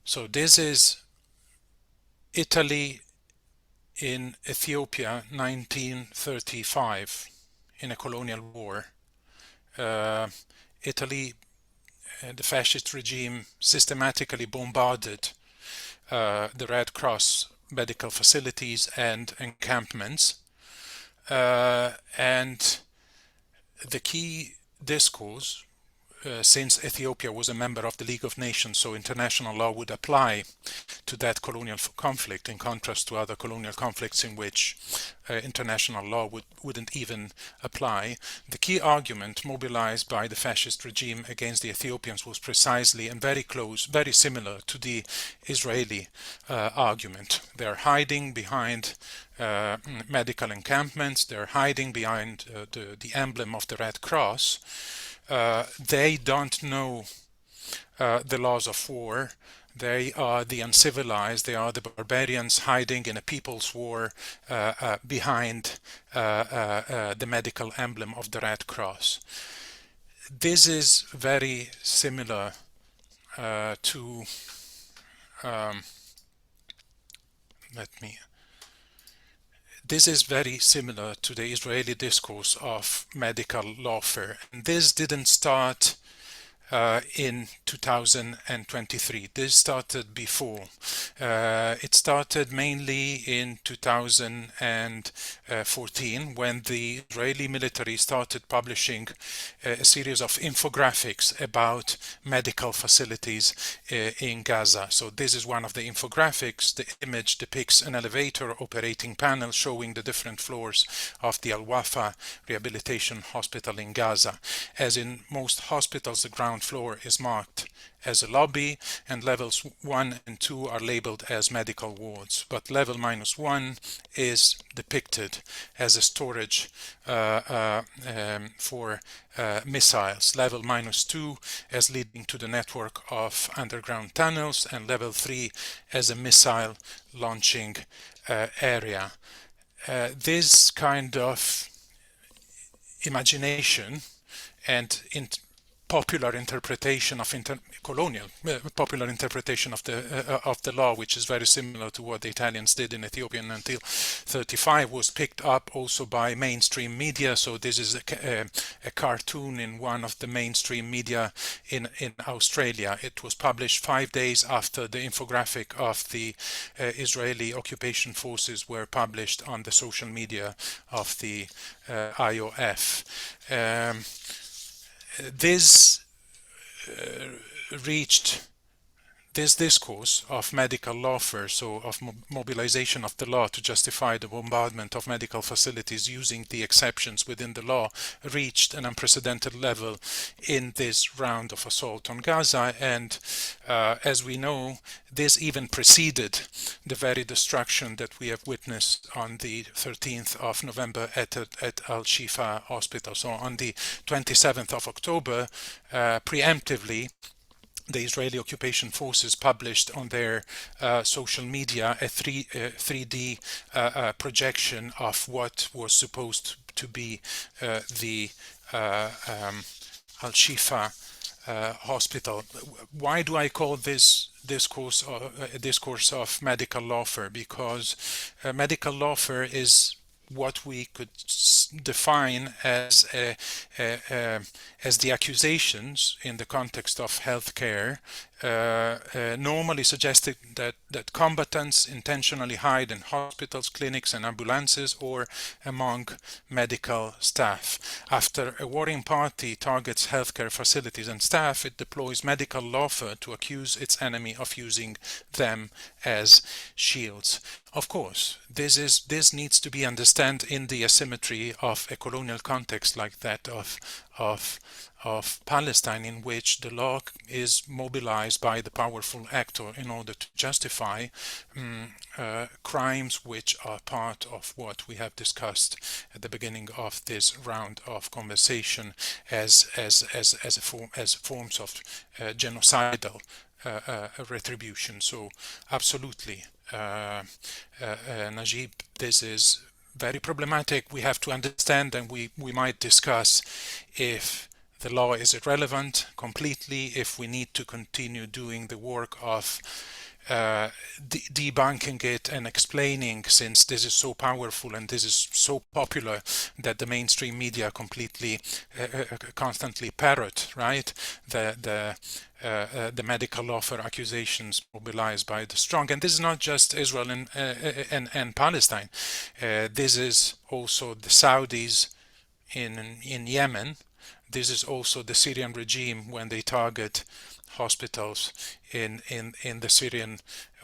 So this is Italy in Ethiopia, 1935, in a colonial war. Italy, the fascist regime systematically bombarded the Red Cross medical facilities and encampments. And the key discourse, since Ethiopia was a member of the League of Nations, so international law would apply to that colonial conflict, in contrast to other colonial conflicts in which international law wouldn't even apply. The key argument mobilized by the fascist regime against the Ethiopians was precisely and very close, very similar to the Israeli argument. They're hiding behind medical encampments, they're hiding behind the emblem of the Red Cross. They don't know the laws of war. They are the uncivilized, they are the barbarians hiding in a people's war behind the medical emblem of the Red Cross. This is very similar to, this is very similar to the Israeli discourse of medical lawfare. And this didn't start in 2023. This started before. It started mainly in 2014 when the Israeli military started publishing a series of infographics about medical facilities in Gaza. So this is one of the infographics. The image depicts an elevator operating panel showing the different floors of the Al-Wafa Rehabilitation Hospital in Gaza. As in most hospitals, the ground floor is marked as a lobby, and levels 1 and 2 are labeled as medical wards, but level -1 is depicted as a storage for missiles, level -2 as leading to the network of underground tunnels, and level 3 as a missile launching area. This kind of imagination and popular interpretation of colonial popular interpretation of the law, which is very similar to what the Italians did in Ethiopia until 35, was picked up also by mainstream media. So this is a cartoon in one of the mainstream media in Australia. It was published 5 days after the infographic of the Israeli occupation forces were published on the social media of the IOF. This reached this discourse of medical lawfare, so of mobilization of the law to justify the bombardment of medical facilities using the exceptions within the law, reached an unprecedented level in this round of assault on Gaza. And as we know, this even preceded the very destruction that we have witnessed on the 13th of November at Al-Shifa Hospital. So on the 27th of October, preemptively, the Israeli occupation forces published on their social media a 3D projection of what was supposed to be the Al-Shifa hospital. Why do I call this discourse of medical lawfare? Because medical lawfare is what we could define as the accusations in the context of healthcare, normally suggested that combatants intentionally hide in hospitals, clinics, and ambulances, or among medical staff. After a warring party targets healthcare facilities and staff, it deploys medical lawfare to accuse its enemy of using them as shields. Of course, this needs to be understood in the asymmetry of a colonial context like that of Palestine, in which the law is mobilized by the powerful actor in order to justify crimes which are part of what we have discussed at the beginning of this round of conversation as forms of genocidal retribution. So absolutely, Najib, this is very problematic. We have to understand, and we might discuss if the law is irrelevant completely, if we need to continue doing the work of debunking it and explaining, since this is so powerful and this is so popular that the mainstream media completely constantly parrot, right, the medical lawfare accusations mobilized by the strong. And this is not just Israel and Palestine. This is also the Saudis in Yemen. This is also the Syrian regime when they target hospitals in the Syrian,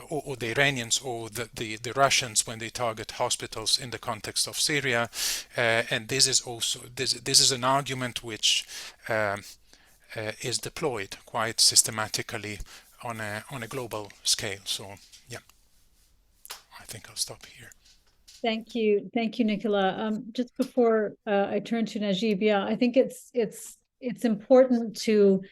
or the Iranians or the Russians when they target hospitals in the context of Syria. And this is also this is an argument which is deployed quite systematically on a global scale. So yeah, I think I'll stop here. Thank you, Nicola. Just before I turn to Najib, yeah, I think it's important to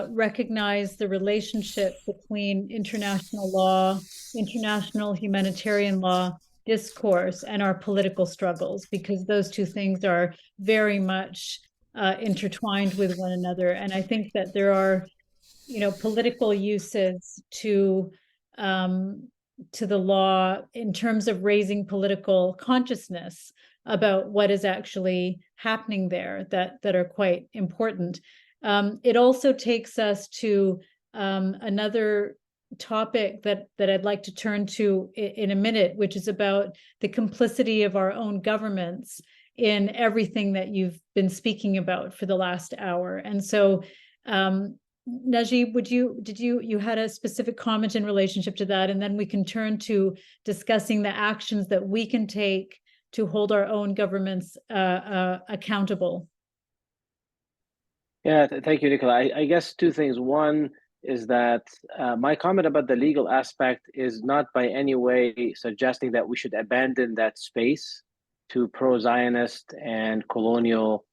recognize the relationship between international law, international humanitarian law discourse, and our political struggles, because those two things are very much intertwined with one another. And I think that there are, political uses to the law in terms of raising political consciousness about what is actually happening there that are quite important. It also takes us to another topic that I'd like to turn to in a minute, which is about the complicity of our own governments in everything that you've been speaking about for the last hour. And so Najib, you had a specific comment in relationship to that, and then we can turn to discussing the actions that we can take to hold our own governments accountable. Yeah, thank you, Nicola. I guess two things. One is that my comment about the legal aspect is not by any way suggesting that we should abandon that space to pro-Zionist and colonial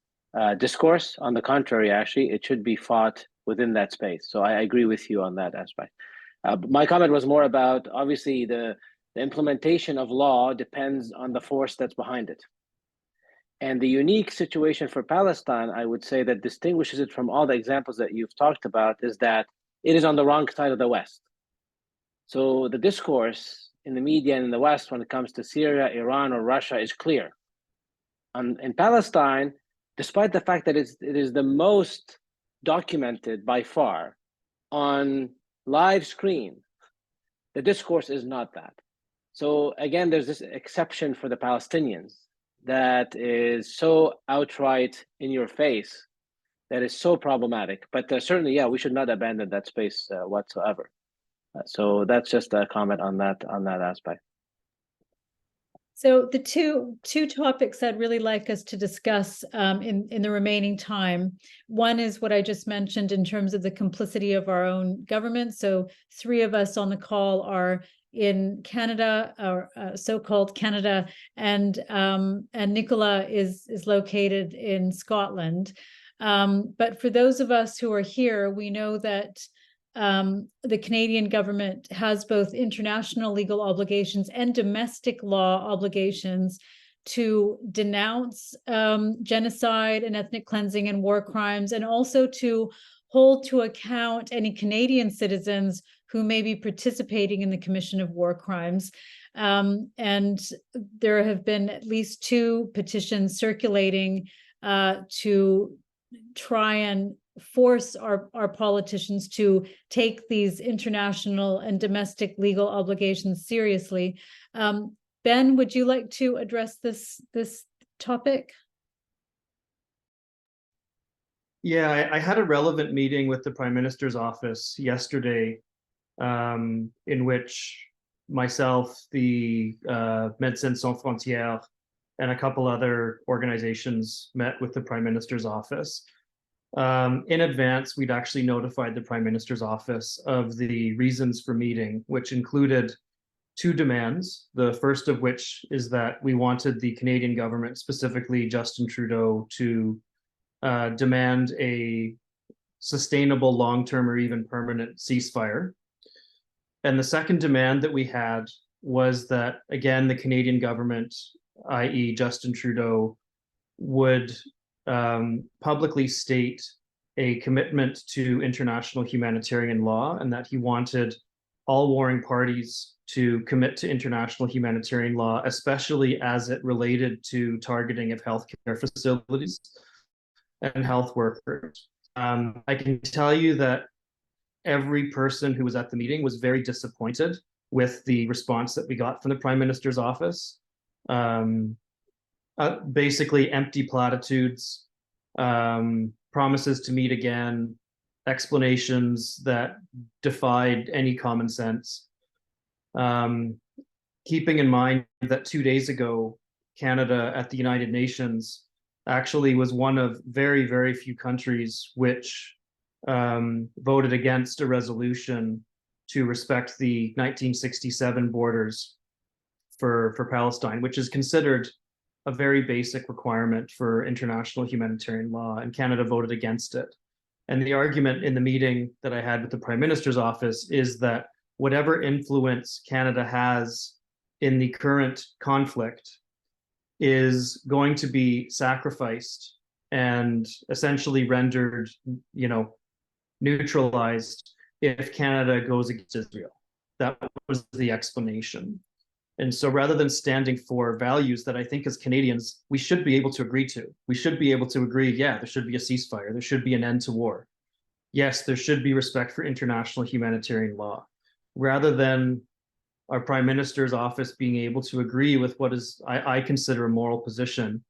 discourse. On the contrary, actually, it should be fought within that space. So I agree with you on that aspect. But my comment was more about, obviously, the implementation of law depends on the force that's behind it. And the unique situation for Palestine, I would say, that distinguishes it from all the examples that you've talked about is that it is on the wrong side of the West. So the discourse in the media and in the West when it comes to Syria, Iran, or Russia is clear. In Palestine, despite the fact that it is the most documented by far on live screen, the discourse is not that. So again, there's this exception for the Palestinians that is so outright in your face, that is so problematic. But certainly, yeah, we should not abandon that space whatsoever. So that's just a comment on that aspect. So the two topics I'd really like us to discuss in the remaining time. One is what I just mentioned in terms of the complicity of our own government. So 3 of us on the call are in Canada, or so-called Canada, and Nicola is located in Scotland. But for those of us who are here, we know that the Canadian government has both international legal obligations and domestic law obligations to denounce genocide and ethnic cleansing and war crimes, and also to hold to account any Canadian citizens who may be participating in the commission of war crimes. And there have been at least 2 petitions circulating to try and force our politicians to take these international and domestic legal obligations seriously. Ben, would you like to address this topic? Yeah, I had a relevant meeting with the Prime Minister's office yesterday, in which myself, the Médecins Sans Frontières, and a couple other organizations met with the Prime Minister's office. In advance, we'd actually notified the Prime Minister's office of the reasons for meeting, which included 2 demands. The first of which is that we wanted the Canadian government, specifically Justin Trudeau, to demand a sustainable long-term or even permanent ceasefire. And the second demand that we had was that, again, the Canadian government, i.e. Justin Trudeau, would publicly state a commitment to international humanitarian law, and that he wanted all warring parties to commit to international humanitarian law, especially as it related to targeting of healthcare facilities and health workers. I can tell you that every person who was at the meeting was very disappointed with the response that we got from the Prime Minister's office. Basically empty platitudes, promises to meet again, explanations that defied any common sense. Keeping in mind that 2 days ago, Canada at the United Nations actually was one of very, very few countries which voted against a resolution to respect the 1967 borders for Palestine, which is considered a very basic requirement for international humanitarian law, and Canada voted against it. And the argument in the meeting that I had with the Prime Minister's office is that whatever influence Canada has in the current conflict is going to be sacrificed and essentially rendered, neutralized if Canada goes against Israel. That was the explanation. And so rather than standing for values that I think as Canadians, we should be able to agree to, we should be able to agree, yeah, there should be a ceasefire, there should be an end to war. Yes, there should be respect for international humanitarian law. Rather than our Prime Minister's office being able to agree with what is, I consider, a moral position,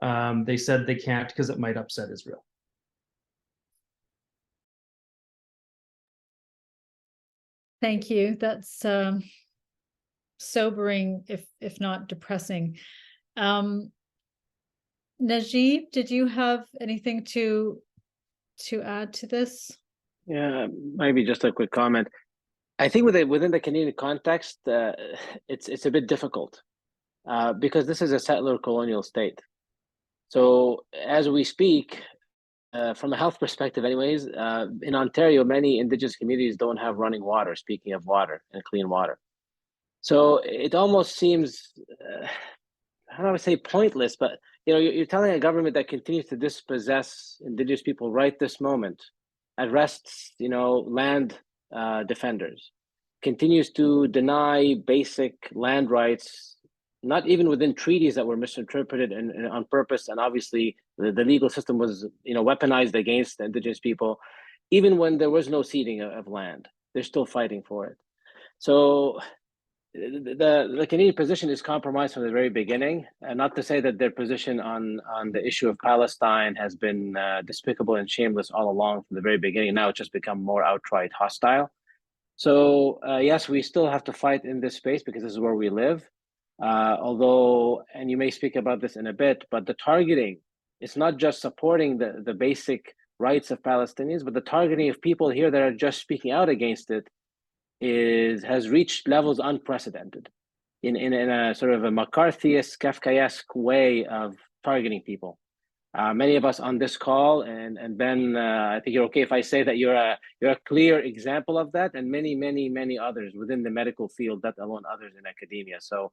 they said they can't because it might upset Israel. Thank you. That's sobering, if not depressing. Najib, did you have anything to add to this? Yeah, maybe just a quick comment. I think within the Canadian context, it's a bit difficult because this is a settler colonial state. So as we speak, from a health perspective anyways, in Ontario, many Indigenous communities don't have running water, speaking of water and clean water. So it almost seems, I don't want to say pointless, but you're telling a government that continues to dispossess Indigenous people right this moment, arrests land defenders, continues to deny basic land rights, not even within treaties that were misinterpreted and on purpose, and obviously the legal system was weaponized against the Indigenous people, even when there was no ceding of land. They're still fighting for it. So the Canadian position is compromised from the very beginning, and not to say that their position on the issue of Palestine has been despicable and shameless all along from the very beginning. Now it's just become more outright hostile. So yes, we still have to fight in this space because this is where we live. Although, and you may speak about this in a bit, but the targeting, it's not just supporting the basic rights of Palestinians, but the targeting of people here that are just speaking out against it has reached levels unprecedented in a sort of a McCarthyist, Kafkaesque way of targeting people. Many of us on this call, and Ben, I think you're okay if I say that you're a clear example of that, and many others within the medical field, let alone others in academia. So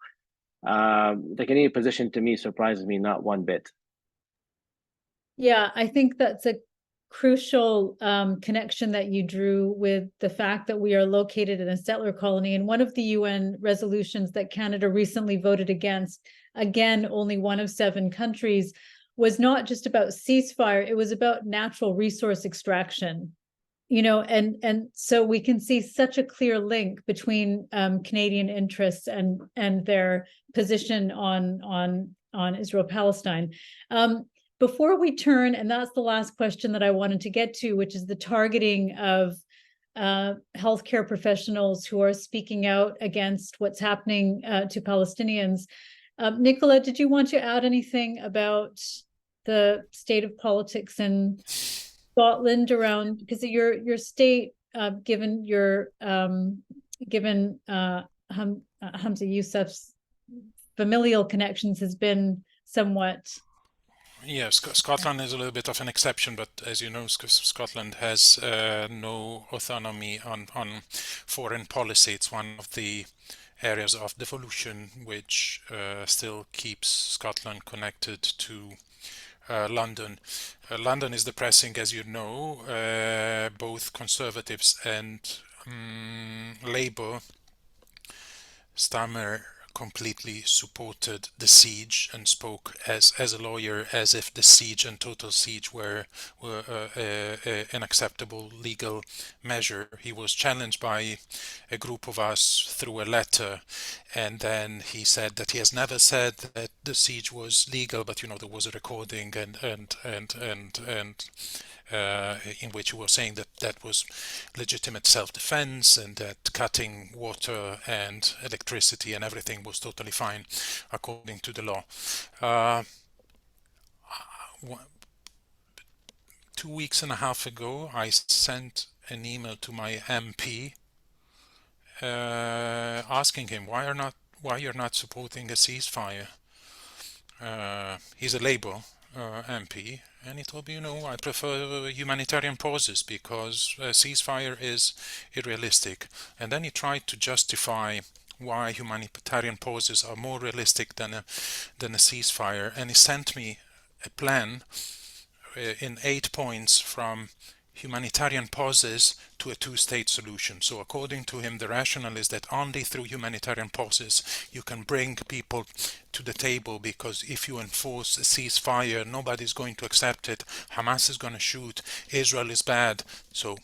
the Canadian position to me surprises me not one bit. Yeah, I think that's a crucial connection that you drew with the fact that we are located in a settler colony. And one of the UN resolutions that Canada recently voted against, again, only one of 7 countries, was not just about ceasefire, it was about natural resource extraction. You know, and so we can see such a clear link between Canadian interests and their position on Israel-Palestine. Before we turn, and that's the last question that I wanted to get to, which is the targeting of healthcare professionals who are speaking out against what's happening to Palestinians. Nicola, did you want to add anything about the state of politics in Scotland around, because your state, given your given Hamza Yousaf's familial connections, has been somewhat. Yes, Scotland is a little bit of an exception, but as you know, Scotland has no autonomy on foreign policy. It's one of the areas of devolution which still keeps Scotland connected to London. London is depressing, as you know. Both Conservatives and Labour, Starmer completely supported the siege and spoke as a lawyer as if the siege and total siege were an acceptable legal measure. He was challenged by a group of us through a letter, and then he said that he has never said that the siege was legal, but you know, there was a recording and in which he was saying that that was legitimate self-defense and that cutting water and electricity and everything was totally fine according to the law. 2.5 weeks ago, I sent an email to my MP asking him why you're not supporting a ceasefire. He's a Labour MP, and he told me, you know, I prefer humanitarian pauses because a ceasefire is unrealistic. And then he tried to justify why humanitarian pauses are more realistic than a ceasefire, and he sent me a plan in 8 points from humanitarian pauses to a 2-state solution. So according to him, the rationale is that only through humanitarian pauses you can bring people to the table, because if you enforce a ceasefire, nobody's going to accept it. Hamas is going to shoot. Israel is bad. So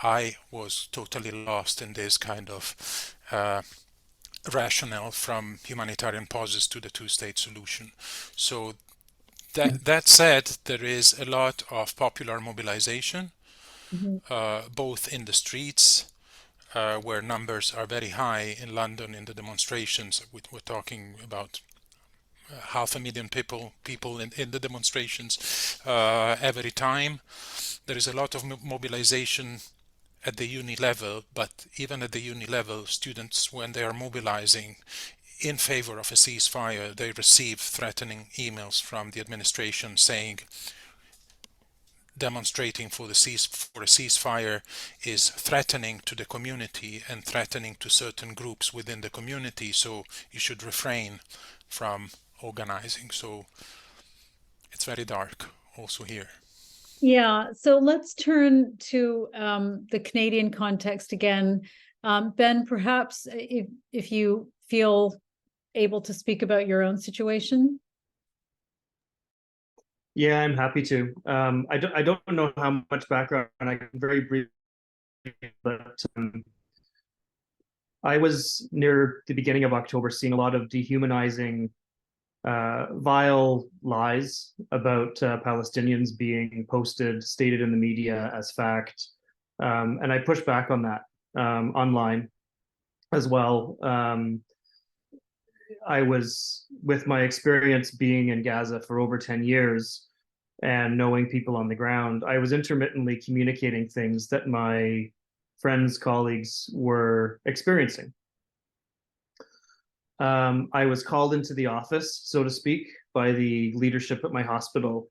I was totally lost in this kind of rationale from humanitarian pauses to the 2-state solution. So that said, there is a lot of popular mobilization, both in the streets, where numbers are very high in London in the demonstrations. We're talking about 500,000 people in the demonstrations every time. There is a lot of mobilization at the uni level, but even at the uni level, students, when they are mobilizing in favor of a ceasefire, they receive threatening emails from the administration saying demonstrating for a ceasefire is threatening to the community and threatening to certain groups within the community, so you should refrain from organizing. So it's very dark also here. Yeah, so let's turn to the Canadian context again. Ben, perhaps if you feel able to speak about your own situation. Yeah, I'm happy to. I don't know how much background. I can very briefly, but I was near the beginning of October seeing a lot of dehumanizing, vile lies about Palestinians being posted, stated in the media as fact, and I pushed back on that. online as well. I was, with my experience being in Gaza for over 10 years and knowing people on the ground, I was intermittently communicating things that my friends, colleagues were experiencing. I was called into the office, so to speak, by the leadership at my hospital,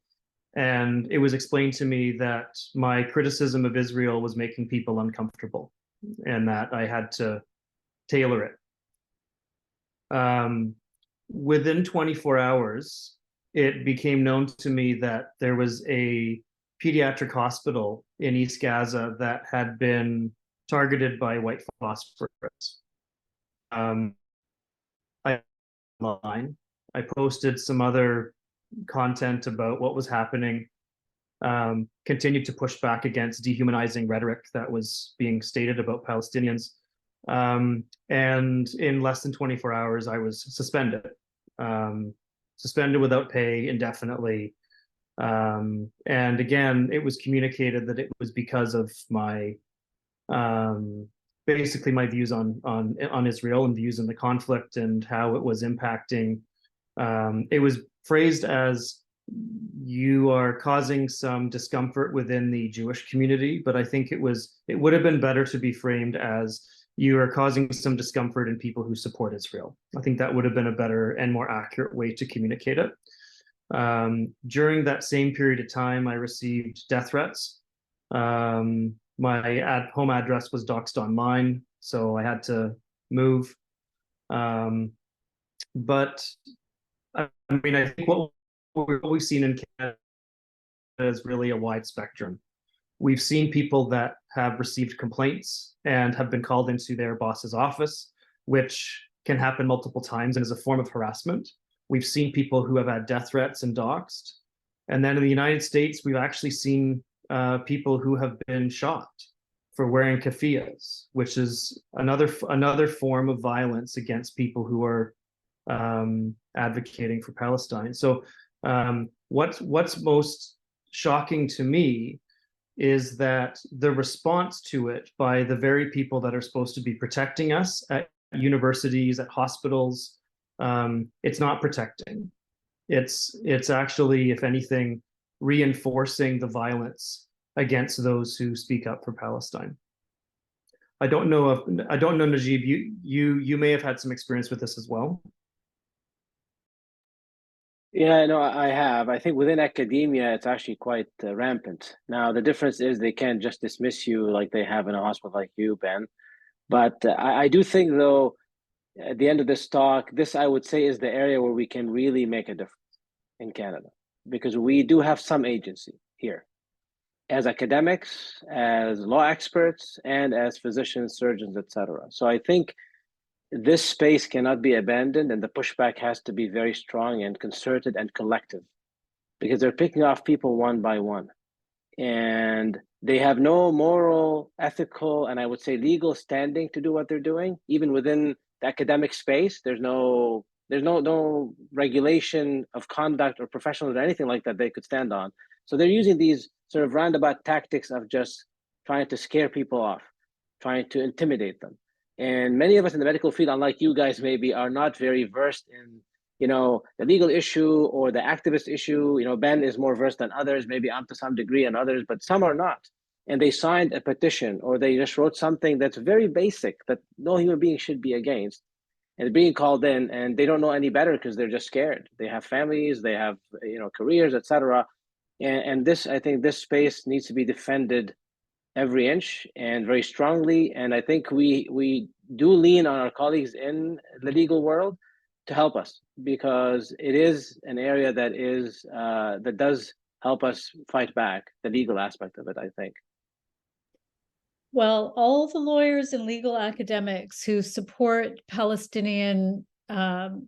and it was explained to me that my criticism of Israel was making people uncomfortable and that I had to tailor it. Within 24 hours, it became known to me that there was a pediatric hospital in East Gaza that had been targeted by white phosphorus. I online. I posted some other content about what was happening, continued to push back against dehumanizing rhetoric that was being stated about Palestinians. And in less than 24 hours, I was suspended, suspended without pay indefinitely. And again, it was communicated that it was because of my basically my views on Israel and views in the conflict and how it was impacting. It was phrased as, you are causing some discomfort within the Jewish community, but I think it would have been better to be framed as, you are causing some discomfort in people who support Israel. I think that would have been a better and more accurate way to communicate it. During that same period of time, I received death threats. My home address was doxed online, so I had to move. But I mean, I think what we've seen in Canada is really a wide spectrum. We've seen people that have received complaints and have been called into their boss's office, which can happen multiple times and is a form of harassment. We've seen people who have had death threats and doxed. And then in the United States, we've actually seen people who have been shot for wearing keffiyehs, which is another form of violence against people who are advocating for Palestine. So what's most shocking to me is that the response to it by the very people that are supposed to be protecting us at universities, at hospitals, it's not protecting. It's actually, if anything, reinforcing the violence against those who speak up for Palestine. I don't know, Najib, you may have had some experience with this as well. Yeah, no, I have. I think within academia, it's actually quite rampant. Now, the difference is they can't just dismiss you like they have in a hospital like you, Ben. But I do think, though, at the end of this talk, this, I would say, is the area where we can really make a difference in Canada, because we do have some agency here as academics, as law experts, and as physicians, surgeons, etc. So I think this space cannot be abandoned, and the pushback has to be very strong and concerted and collective, because they're picking off people one by one, and they have no moral, ethical, and I would say legal standing to do what they're doing. Even within the academic space, there's no regulation of conduct or professionals or anything like that they could stand on. So they're using these sort of roundabout tactics of just trying to scare people off, trying to intimidate them. And many of us in the medical field, unlike you guys maybe, are not very versed in, the legal issue or the activist issue. Ben is more versed than others. Maybe I'm to some degree and others, but some are not. And they signed a petition, or they just wrote something that's very basic that no human being should be against, and being called in, and they don't know any better because they're just scared. They have families, they have careers, etc. And this, I think, this space needs to be defended every inch and very strongly. And I think we do lean on our colleagues in the legal world to help us, because it is an area that is that does help us fight back the legal aspect of it, I think. Well, all the lawyers and legal academics who support Palestinian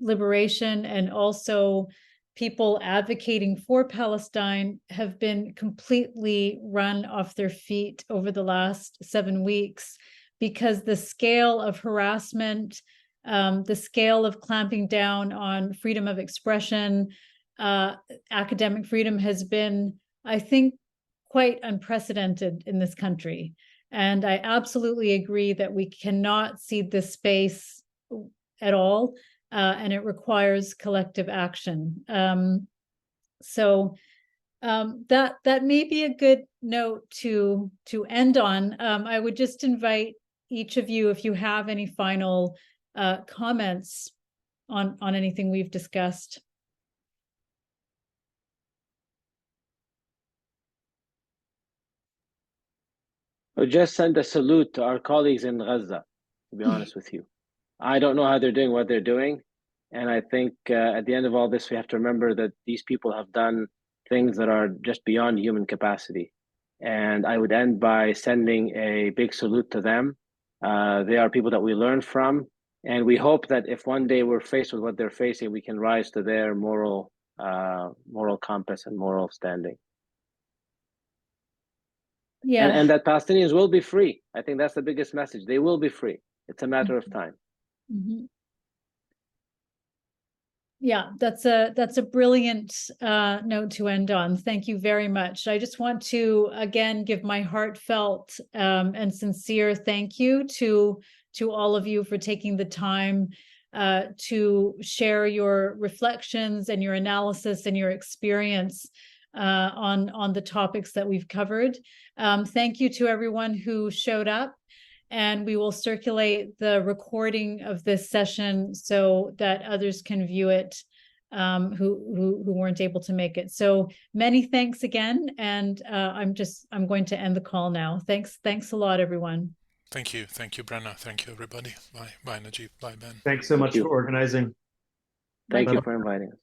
liberation, and also people advocating for Palestine, have been completely run off their feet over the last 7 weeks, because the scale of harassment, the scale of clamping down on freedom of expression, academic freedom, has been, I think, quite unprecedented in this country. And I absolutely agree that we cannot cede this space at all, and it requires collective action. That may be a good note to end on. I would just invite each of you, if you have any final comments on anything we've discussed. I'll just send a salute to our colleagues in Gaza, to be honest with you. I don't know how they're doing what they're doing. And I think at the end of all this, we have to remember that these people have done things that are just beyond human capacity. And I would end by sending a big salute to them. They are people that we learn from. And we hope that if one day we're faced with what they're facing, we can rise to their moral compass and moral standing. Yeah. And that Palestinians will be free. I think that's the biggest message. They will be free. It's a matter of time. Mm-hmm. Yeah, that's a brilliant note to end on. Thank you very much. I just want to again give my heartfelt and sincere thank you to all of you for taking the time to share your reflections and your analysis and your experience on the topics that we've covered. Thank you to everyone who showed up, and we will circulate the recording of this session so that others can view it who weren't able to make it. So many thanks again, and I'm going to end the call now. Thanks a lot, everyone. Thank you, Brenna. Thank you, everybody. Bye, Najib. Bye, Ben. Thanks so much for organizing. Thank you for inviting us.